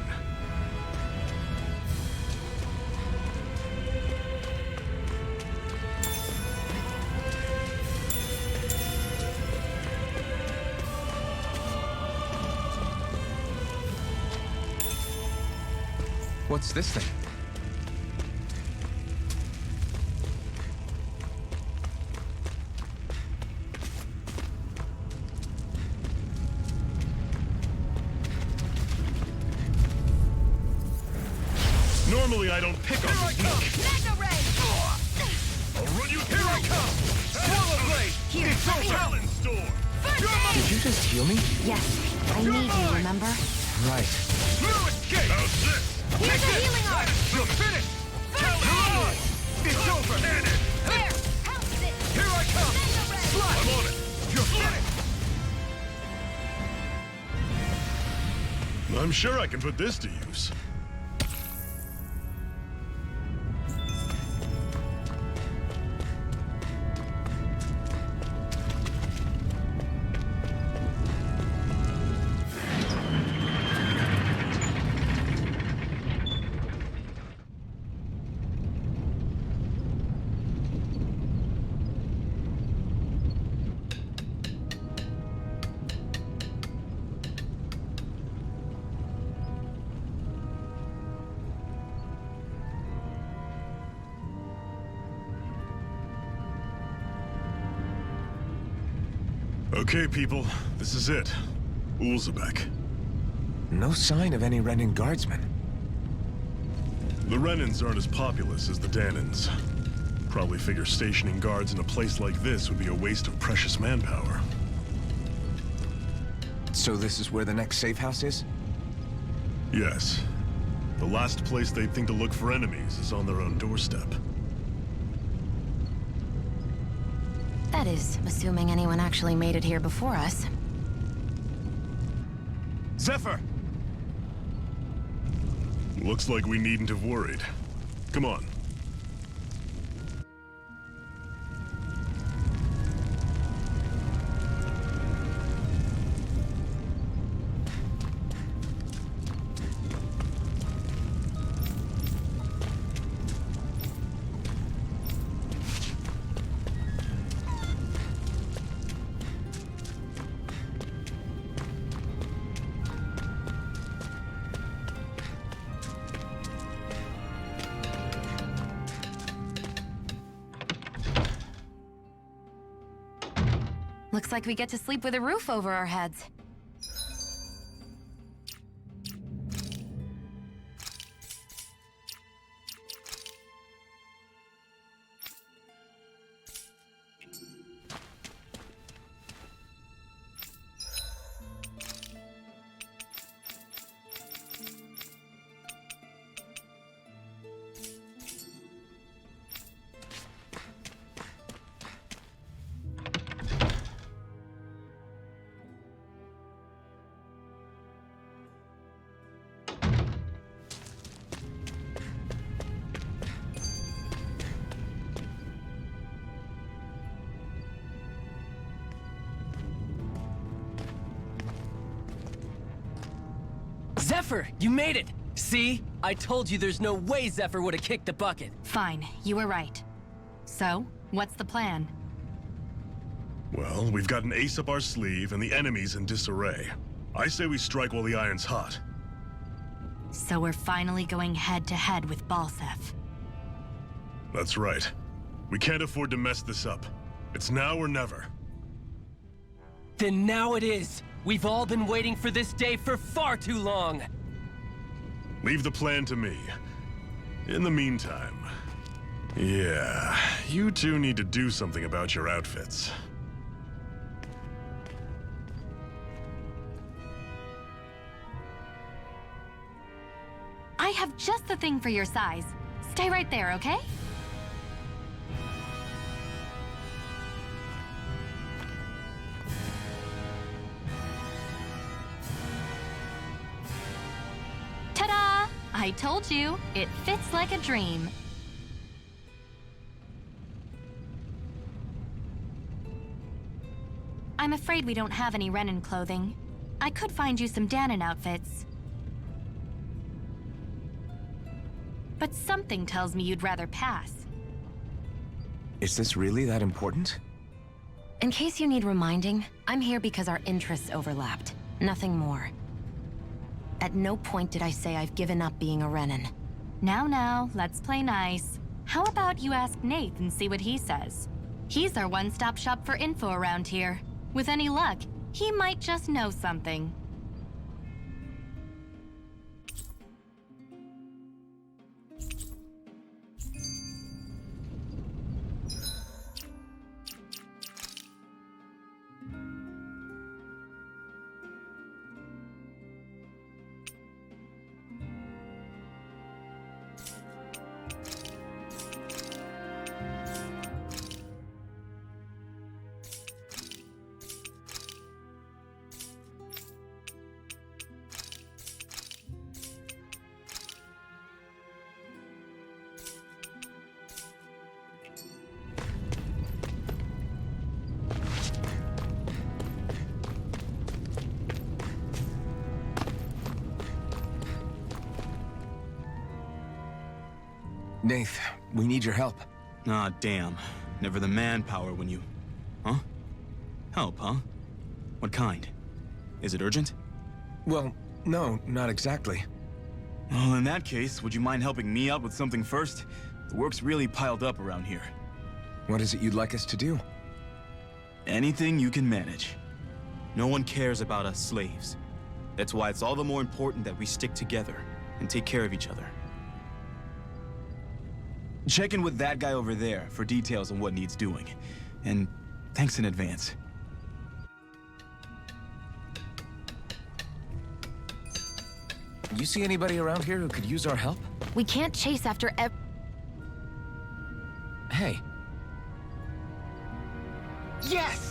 What's this thing? Normally I don't pick on Here I the come! weak. Mega Ray. I'll run you Here I come! Swallow blade! Here. It's over! Talon Storm! Did you just heal me? Yes, I need you, remember? Right. No escape! How's this? Here's a healing arm. You're finished! Mirage! It's over! Cannon! There. How's it? Here I come! Mega Ray. Slide! I'm on it! You're finished! I'm sure I can put this to use. Okay, people, this is it. Ulzebek. No sign of any Renan guardsmen. The Renans aren't as populous as the Dahnans. Probably figure stationing guards in a place like this would be a waste of precious manpower. So this is where the next safe house is? Yes. The last place they'd think to look for enemies is on their own doorstep. That is, assuming anyone actually made it here before us. Zephyr! Looks like we needn't have worried. Come on. Looks like we get to sleep with a roof over our heads. Zephyr, you made it! See? I told you there's no way Zephyr would have kicked the bucket. Fine, you were right. So, what's the plan? Well, we've got an ace up our sleeve and the enemy's in disarray. I say we strike while the iron's hot. So we're finally going head-to-head with Balseph. That's right. We can't afford to mess this up. It's now or never. Then now it is! We've all been waiting for this day for far too long! Leave the plan to me. In the meantime... yeah, you two need to do something about your outfits. I have just the thing for your size. Stay right there, okay? Ta-da! I told you, it fits like a dream. I'm afraid we don't have any Renan clothing. I could find you some Dahnan outfits. But something tells me you'd rather pass. Is this really that important? In case you need reminding, I'm here because our interests overlapped. Nothing more. At no point did I say I've given up being a Renan. Now, let's play nice. How about you ask Nath and see what he says? He's our one-stop shop for info around here. With any luck, he might just know something. Nath, we need your help. Ah, damn. Never the manpower when you... Huh? Help, huh? What kind? Is it urgent? Well, no, not exactly. Well, in that case, would you mind helping me out with something first? The work's really piled up around here. What is it you'd like us to do? Anything you can manage. No one cares about us slaves. That's why it's all the more important that we stick together and take care of each other. Check in with that guy over there for details on what needs doing. And thanks in advance. You see anybody around here who could use our help? We can't chase after Hey. Yes!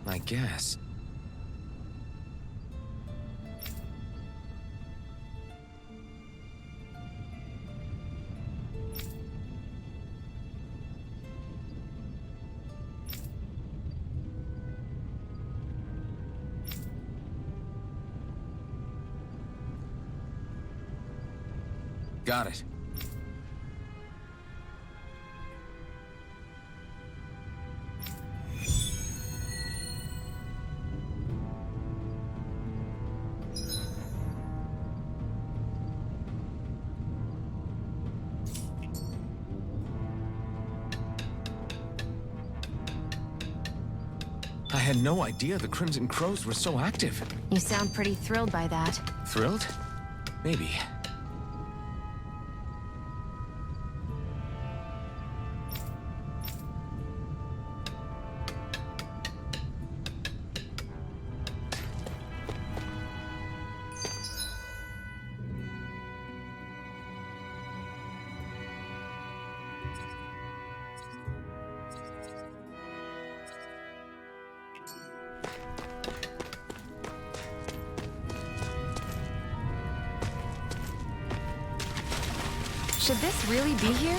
I guess. Got it. I had no idea the Crimson Crows were so active. You sound pretty thrilled by that. Thrilled? Maybe. Should this really be here?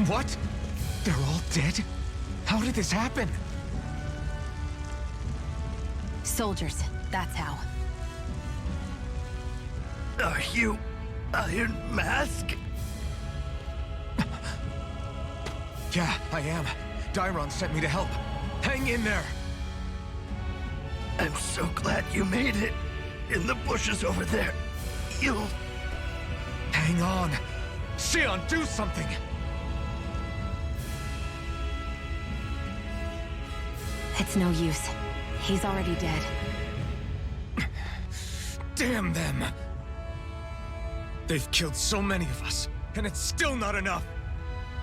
What? They're all dead? How did this happen? Soldiers, that's how. Are you Iron Mask? Yeah, I am. Dairon sent me to help. Hang in there! I'm so glad you made it. In the bushes over there. You'll... Hang on! Shionne, do something! It's no use. He's already dead. Damn them! They've killed so many of us, and it's still not enough!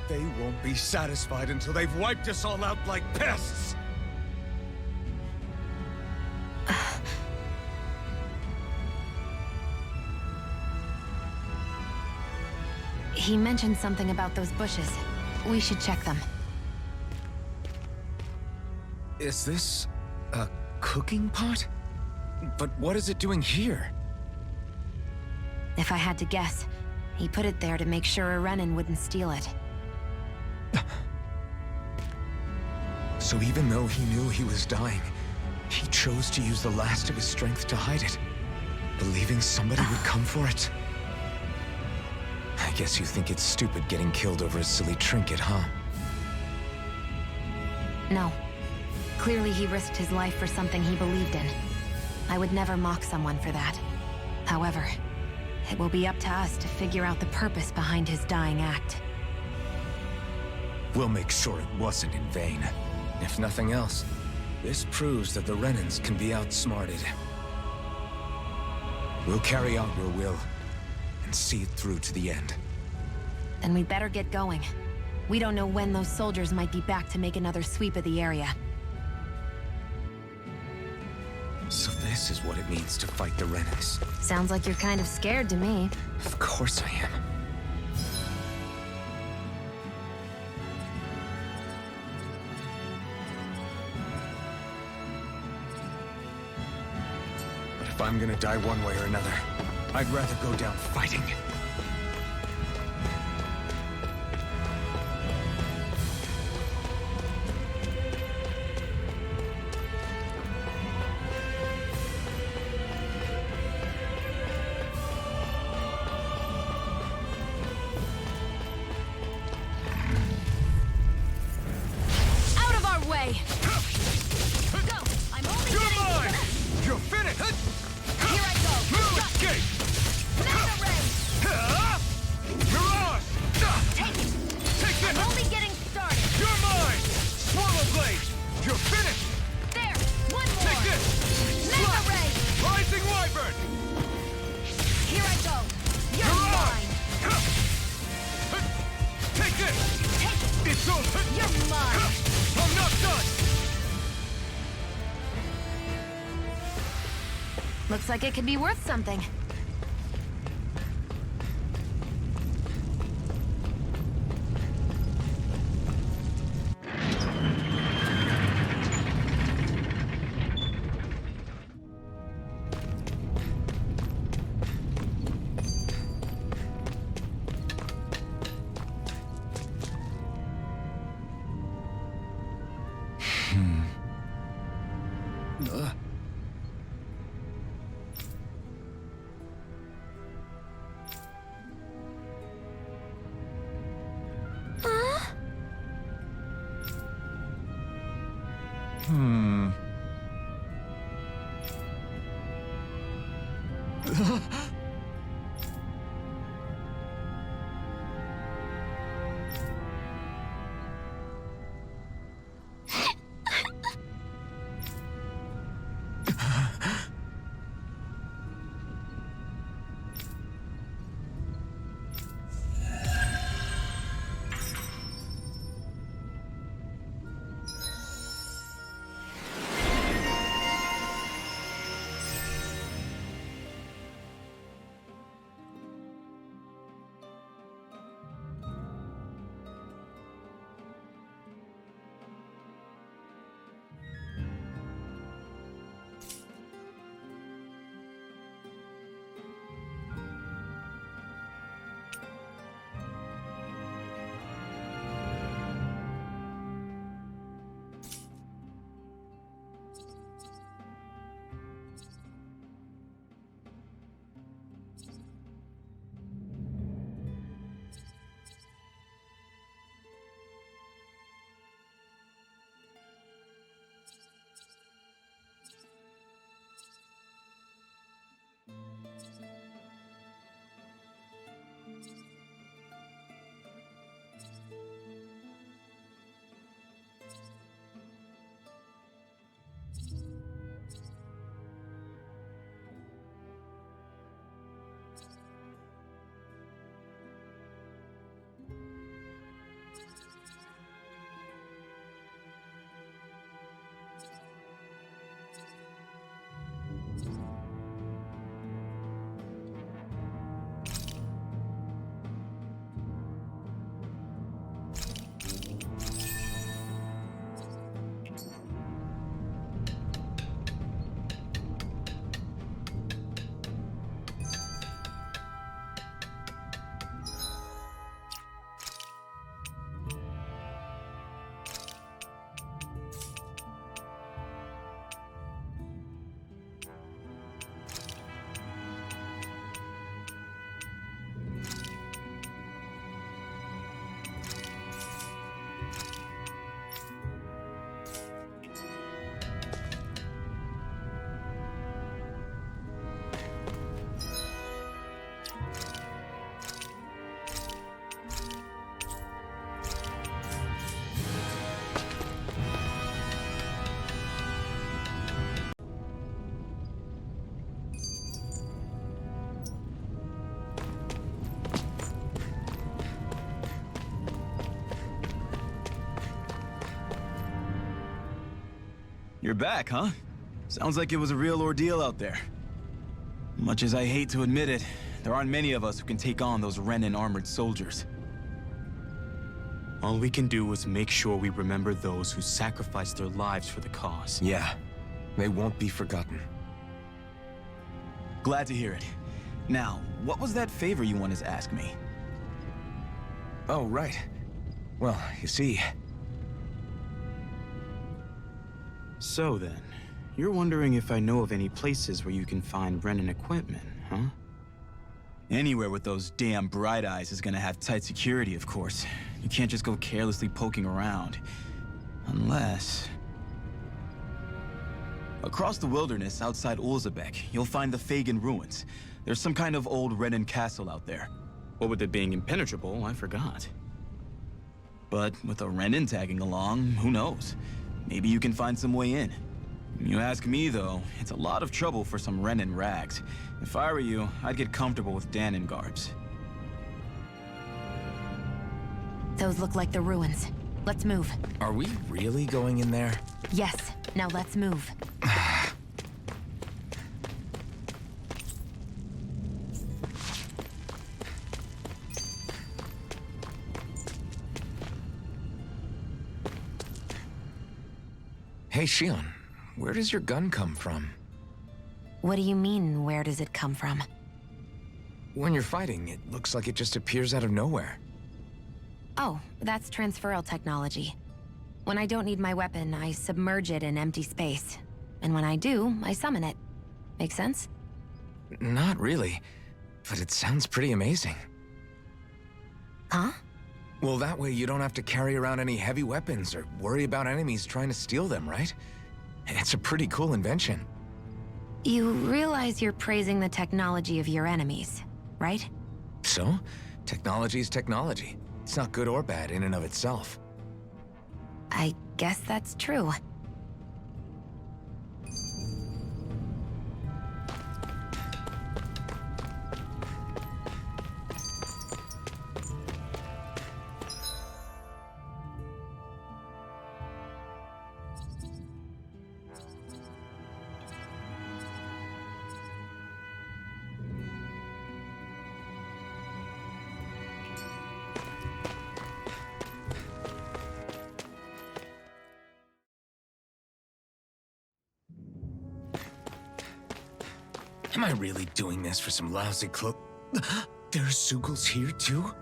They won't be satisfied until they've wiped us all out like pests! He mentioned something about those bushes. We should check them. Is this a cooking pot? But what is it doing here? If I had to guess, he put it there to make sure a Renan wouldn't steal it. So even though he knew he was dying, he chose to use the last of his strength to hide it, believing somebody would come for it? I guess you think it's stupid getting killed over a silly trinket, huh? No. Clearly he risked his life for something he believed in. I would never mock someone for that. However, it will be up to us to figure out the purpose behind his dying act. We'll make sure it wasn't in vain. If nothing else, this proves that the Renans can be outsmarted. We'll carry out your will, and see it through to the end. Then we'd better get going. We don't know when those soldiers might be back to make another sweep of the area. So this is what it means to fight the Renans. Sounds like you're kind of scared to me. Of course I am. But if I'm gonna die one way or another, I'd rather go down fighting. Looks like it could be worth something. You're back, huh? Sounds like it was a real ordeal out there. Much as I hate to admit it, there aren't many of us who can take on those Renan armored soldiers. All we can do is make sure we remember those who sacrificed their lives for the cause. Yeah, they won't be forgotten. Glad to hear it. Now, what was that favor you wanted to ask me? Oh, right. Well, you see... So then, you're wondering if I know of any places where you can find Renan equipment, huh? Anywhere with those damn bright eyes is gonna have tight security, of course. You can't just go carelessly poking around. Unless... Across the wilderness outside Ulzebek, you'll find the Fagan Ruins. There's some kind of old Renan castle out there. What with it being impenetrable, I forgot. But with a Renan tagging along, who knows? Maybe you can find some way in. You ask me, though, it's a lot of trouble for some Renan rags. If I were you, I'd get comfortable with Dahnan guards. Those look like the ruins. Let's move. Are we really going in there? Yes. Now let's move. Hey, Shionne, where does your gun come from? What do you mean, where does it come from? When you're fighting, it looks like it just appears out of nowhere. Oh, that's transferal technology. When I don't need my weapon, I submerge it in empty space. And when I do, I summon it. Make sense? Not really, but it sounds pretty amazing. Huh? Well, that way you don't have to carry around any heavy weapons or worry about enemies trying to steal them, right? It's a pretty cool invention. You realize you're praising the technology of your enemies, right? So? Technology is technology. It's not good or bad in and of itself. I guess that's true. Am I really doing this for some lousy There's Zugals here too?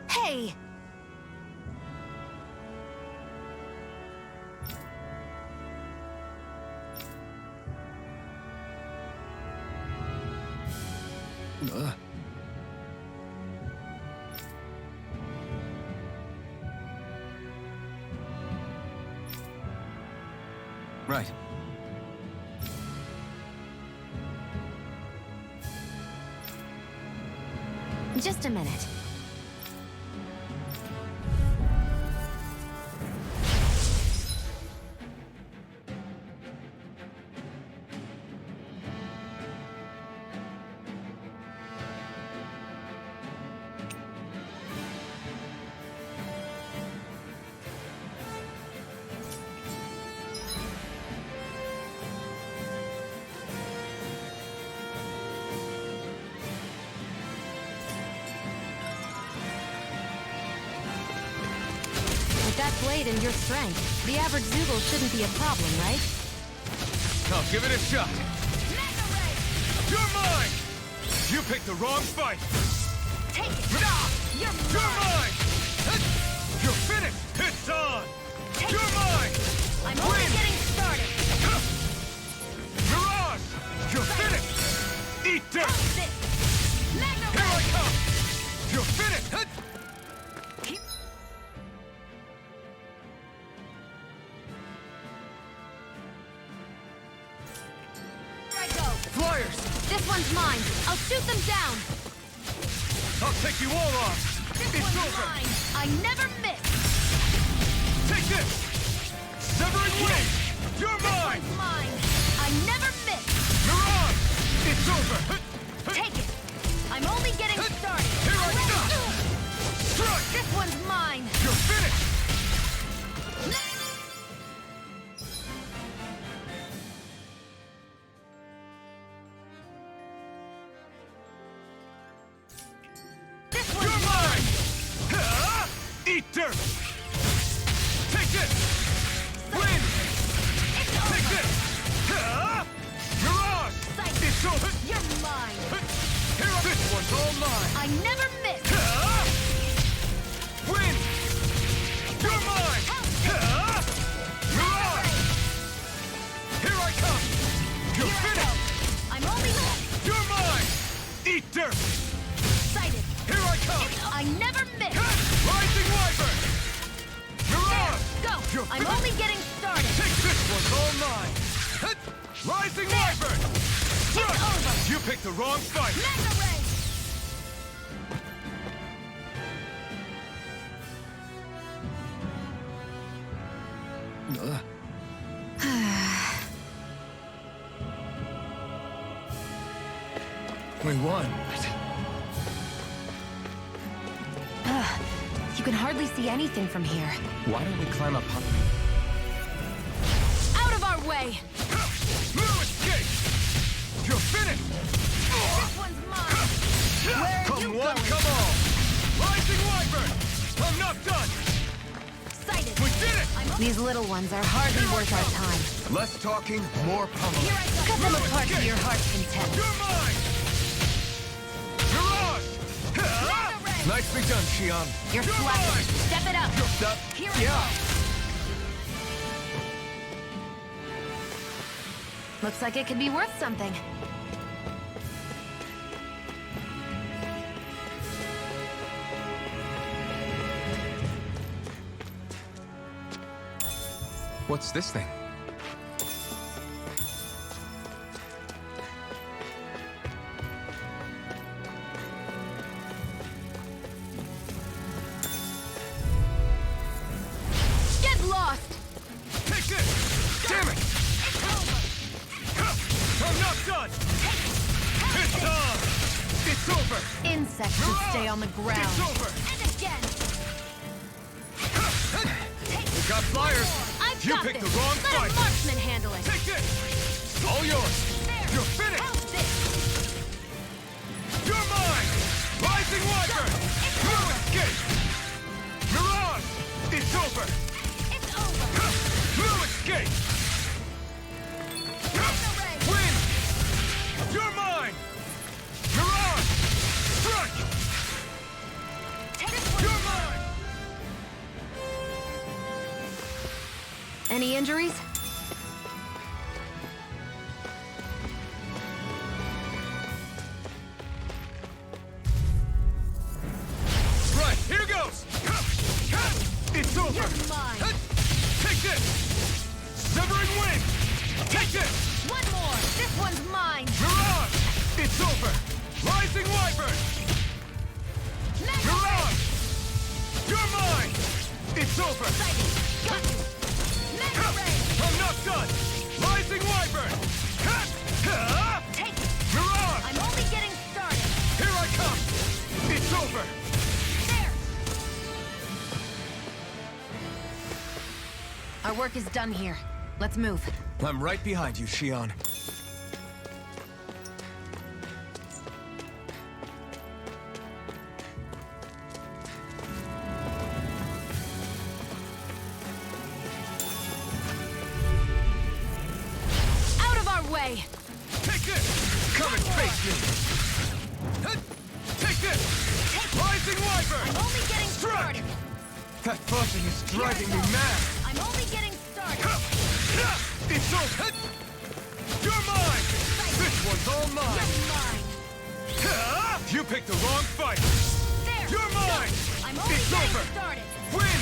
Hey! Right. Just a minute. With that blade and your strength, the average Zugal shouldn't be a problem, right? I'll give it a shot. You're mine! You picked the wrong fight! Take it! You're mine! You're finished! It's on! You're mine! I'm only getting started! Mirage! You're finished! Eat dirt! Here I come! You're finished! Flyers! This one's mine! I'll shoot them down! I'll take you all on! This It's one's over! mine! I never miss! Take this! Severing Wing! You're mine! This one's mine! I never miss! Mirage! It's over! Take it! I'm only getting started! Here I come! Strike! This one's mine! You're finished! You're mine! Eat dirt! Take this! Win! Take this! Mirage! It's over! You're mine! This one's all mine! I never miss! Win! You're mine! Mirage! Here I come! You're finished! I'm only... You're mine! Eat dirt! Excited! Here I come! I never miss! Rising Wyvern! Mirage! Go! I'm only getting started! Take this one's all mine! Rising Wyvern! Strike! You picked the wrong fight! Mega Ray! We won. You can hardly see anything from here. Why don't we climb up high? Out of our way! No escape! You're finished! This one's mine! Where are Come you one, going? come all! Rising Wyvern! I'm not done! Excited! We did it! These little ones are hardly worth our time. Less talking, more pummeling. Here I go! Cut them apart to your heart's content. You're mine! Mirage! Nicely done, Shionne. You're flat. Step it up. Here I go! Looks like it could be worth something. What's this thing? done! It's done! It's over! Insects should stay on the ground. It's over! And again. We got flyers! I've You got picked this. the wrong Let fight! a marksman handle it. Take this! All yours! There. You're finished! How's this? You're mine! Rising Wyvern! No escape! Mirage! It's over! It's over. No escape! Win! You're mine! Mirage! Strike! You're mine! Any injuries? Right, here goes! It's over! You're mine. Take this! Severing Wind! Take this! One more. This one's mine. Mirage! It's over! Rising Wyvern! Mirage! You're mine! It's over! Got you. Mega ray. I'm not done! Rising Wyvern! Take it. Mirage! I'm only getting started. Here I come! It's over! There. Our work is done here. Let's move. I'm right behind you, Shionne. Out of our way. Take this! Come and face me! Take this! Rising Wyvern! I'm only getting started. That buzzing is driving me mad! I'm only getting started. It's over! You're mine! This one's all mine! You're mine. You picked the wrong fight! There. You're mine! I'm only It's getting over! started. Win!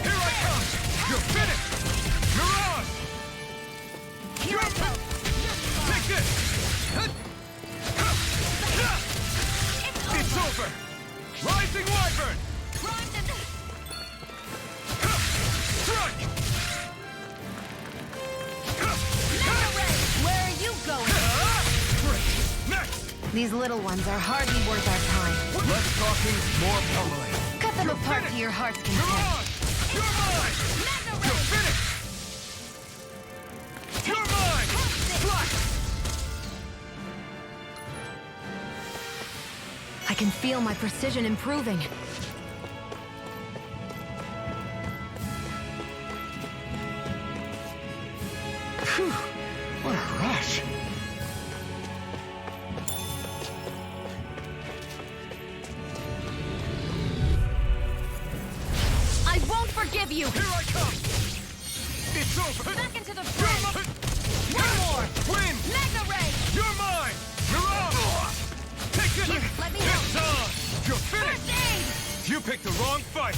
Here I come! You're finished! Mirage! Here I go. Take this! It's over! Rising Wyvern! Primed and Strike! Mega ray. Where are you going? Great! Next! These little ones are hardly worth our time. Less talking, more pummeling. Cut them You're apart finished. to your heart's content. Mirage! You're mine! Mega You're ray. finished! You're mine! Strike! I can feel my precision improving. Phew! What a rush! I won't forgive you. Here I come! It's over! Back into the You're front. mine! One more. Win! Mega ray. You're mine! Mirage! Take this! Here, let me help. It's on! You're First finished! aid. You picked the wrong fight!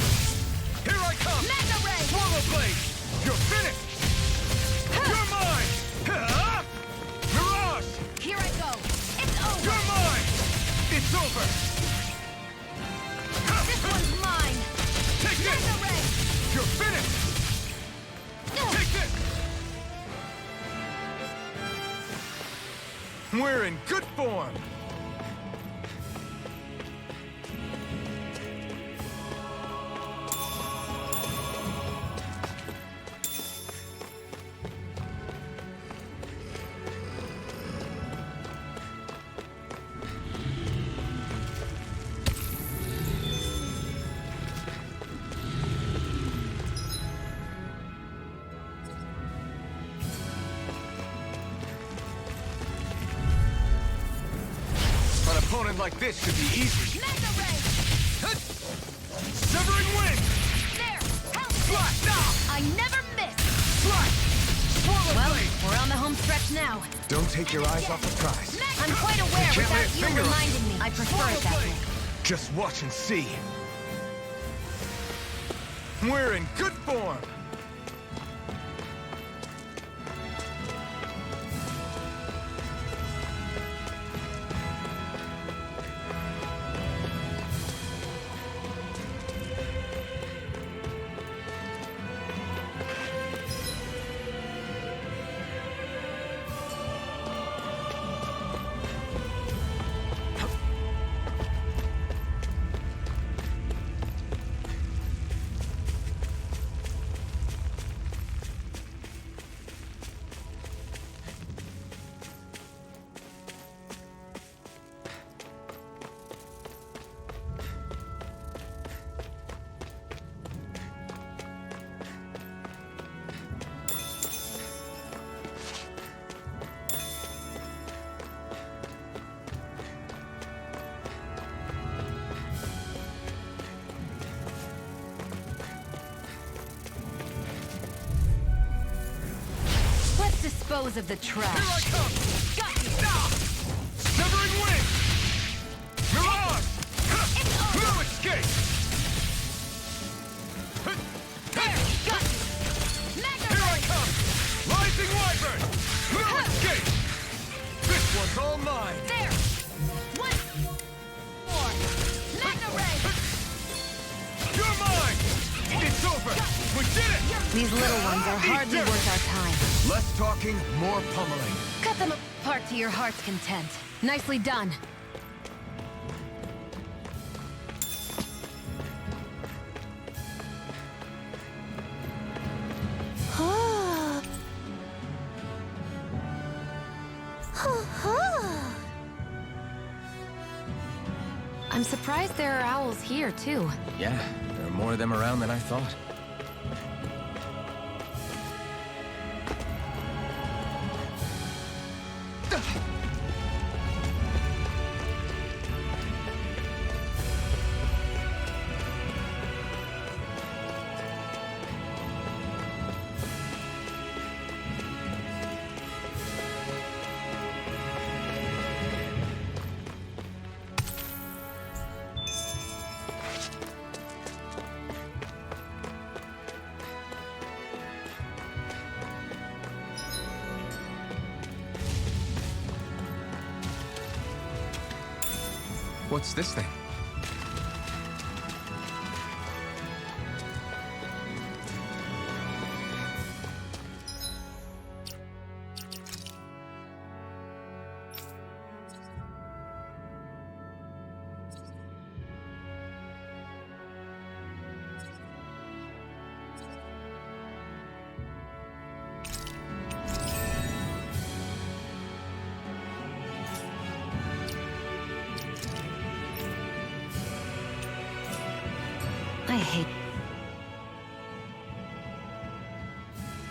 Here I come! Mega ray. Swallow Blade! You're finished! You're mine! Mirage! Here I go. It's over. You're mine! It's over! This one's mine. Take this! Mega ray. You're finished! Take this! We're in good form! An opponent like this should be easy. Mega ray. Severing Wind! There. Help. Slash! Now! I never miss. Slash! Swallow Well, Blade! we're on the home stretch now. Don't take your eyes off the prize. I'm quite aware You can't lay a without you finger on it. reminding me. I prefer it that way. Just watch and see. We're in good form. dispose of the trash. Here I come! Got you! Severing wing! Mirage! No escape! There! Got you! Mega Here I come! Rising Wyvern! No escape! This one's all mine! There! One more! Mega ray! You're mine! It's over! We did it! These little ones are hardly worth our time. Less talking, more pummeling. Cut them apart to your heart's content. Nicely done. I'm surprised there are owls here, too. Yeah, there are more of them around than I thought. What's this thing?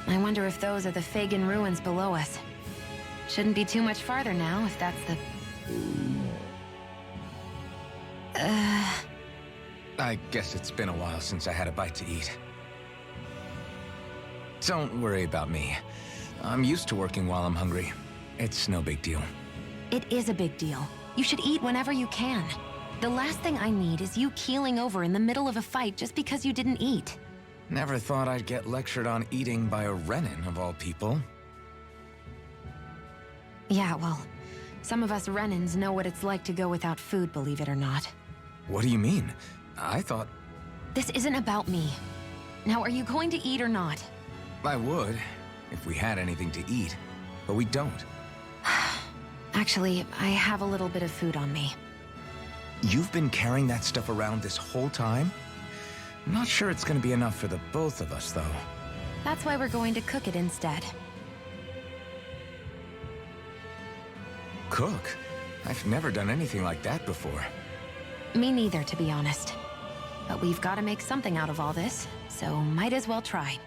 I wonder if those are the Fagan Ruins below us. Shouldn't be too much farther now, if that's the... I guess it's been a while since I had a bite to eat. Don't worry about me. I'm used to working while I'm hungry. It's no big deal. It is a big deal. You should eat whenever you can. The last thing I need is you keeling over in the middle of a fight just because you didn't eat. Never thought I'd get lectured on eating by a Renan, of all people. Yeah, well, some of us Renans know what it's like to go without food, believe it or not. What do you mean? I thought... This isn't about me. Now, are you going to eat or not? I would, if we had anything to eat, but we don't. Actually, I have a little bit of food on me. You've been carrying that stuff around this whole time? I'm not sure it's gonna be enough for the both of us, though. That's why we're going to cook it instead. Cook? I've never done anything like that before. Me neither, to be honest. But we've got to make something out of all this, so might as well try.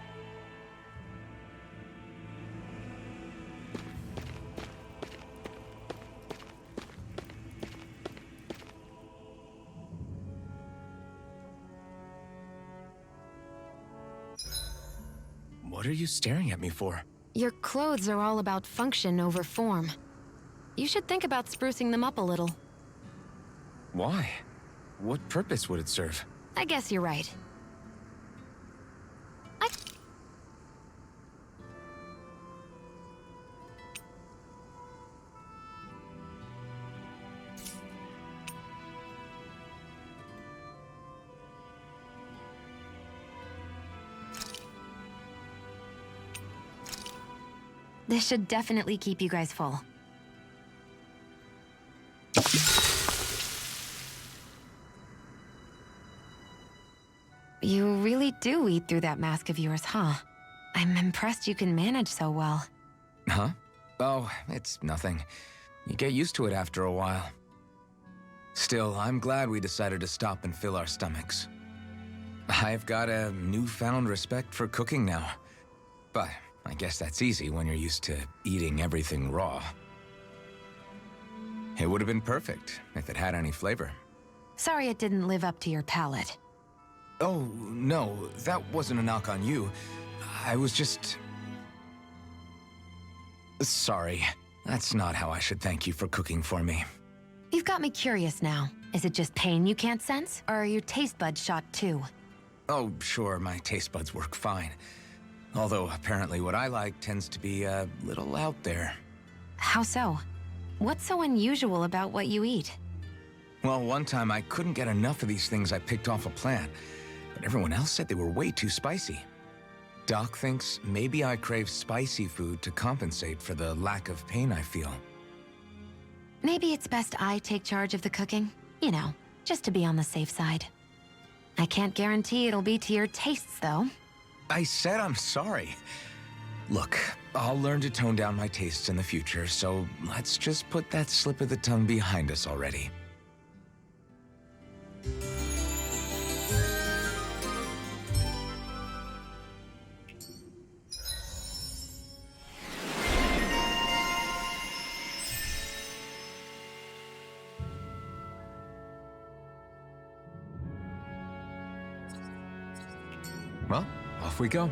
What are you staring at me for? Your clothes are all about function over form. You should think about sprucing them up a little. Why? What purpose would it serve? I guess you're right. This should definitely keep you guys full. You really do eat through that mask of yours, huh? I'm impressed you can manage so well. Huh? Oh, it's nothing. You get used to it after a while. Still, I'm glad we decided to stop and fill our stomachs. I've got a newfound respect for cooking now. But I guess that's easy when you're used to eating everything raw. It would have been perfect if it had any flavor. Sorry it didn't live up to your palate. Oh, no, that wasn't a knock on you. I was just... Sorry. That's not how I should thank you for cooking for me. You've got me curious now. Is it just pain you can't sense, or are your taste buds shot too? Oh, sure, my taste buds work fine. Although, apparently what I like tends to be a little out there. How so? What's so unusual about what you eat? Well, one time I couldn't get enough of these things I picked off a plant, but everyone else said they were way too spicy. Doc thinks maybe I crave spicy food to compensate for the lack of pain I feel. Maybe it's best I take charge of the cooking. You know, just to be on the safe side. I can't guarantee it'll be to your tastes, though. I said I'm sorry. Look, I'll learn to tone down my tastes in the future, so let's just put that slip of the tongue behind us already. Well, off we go.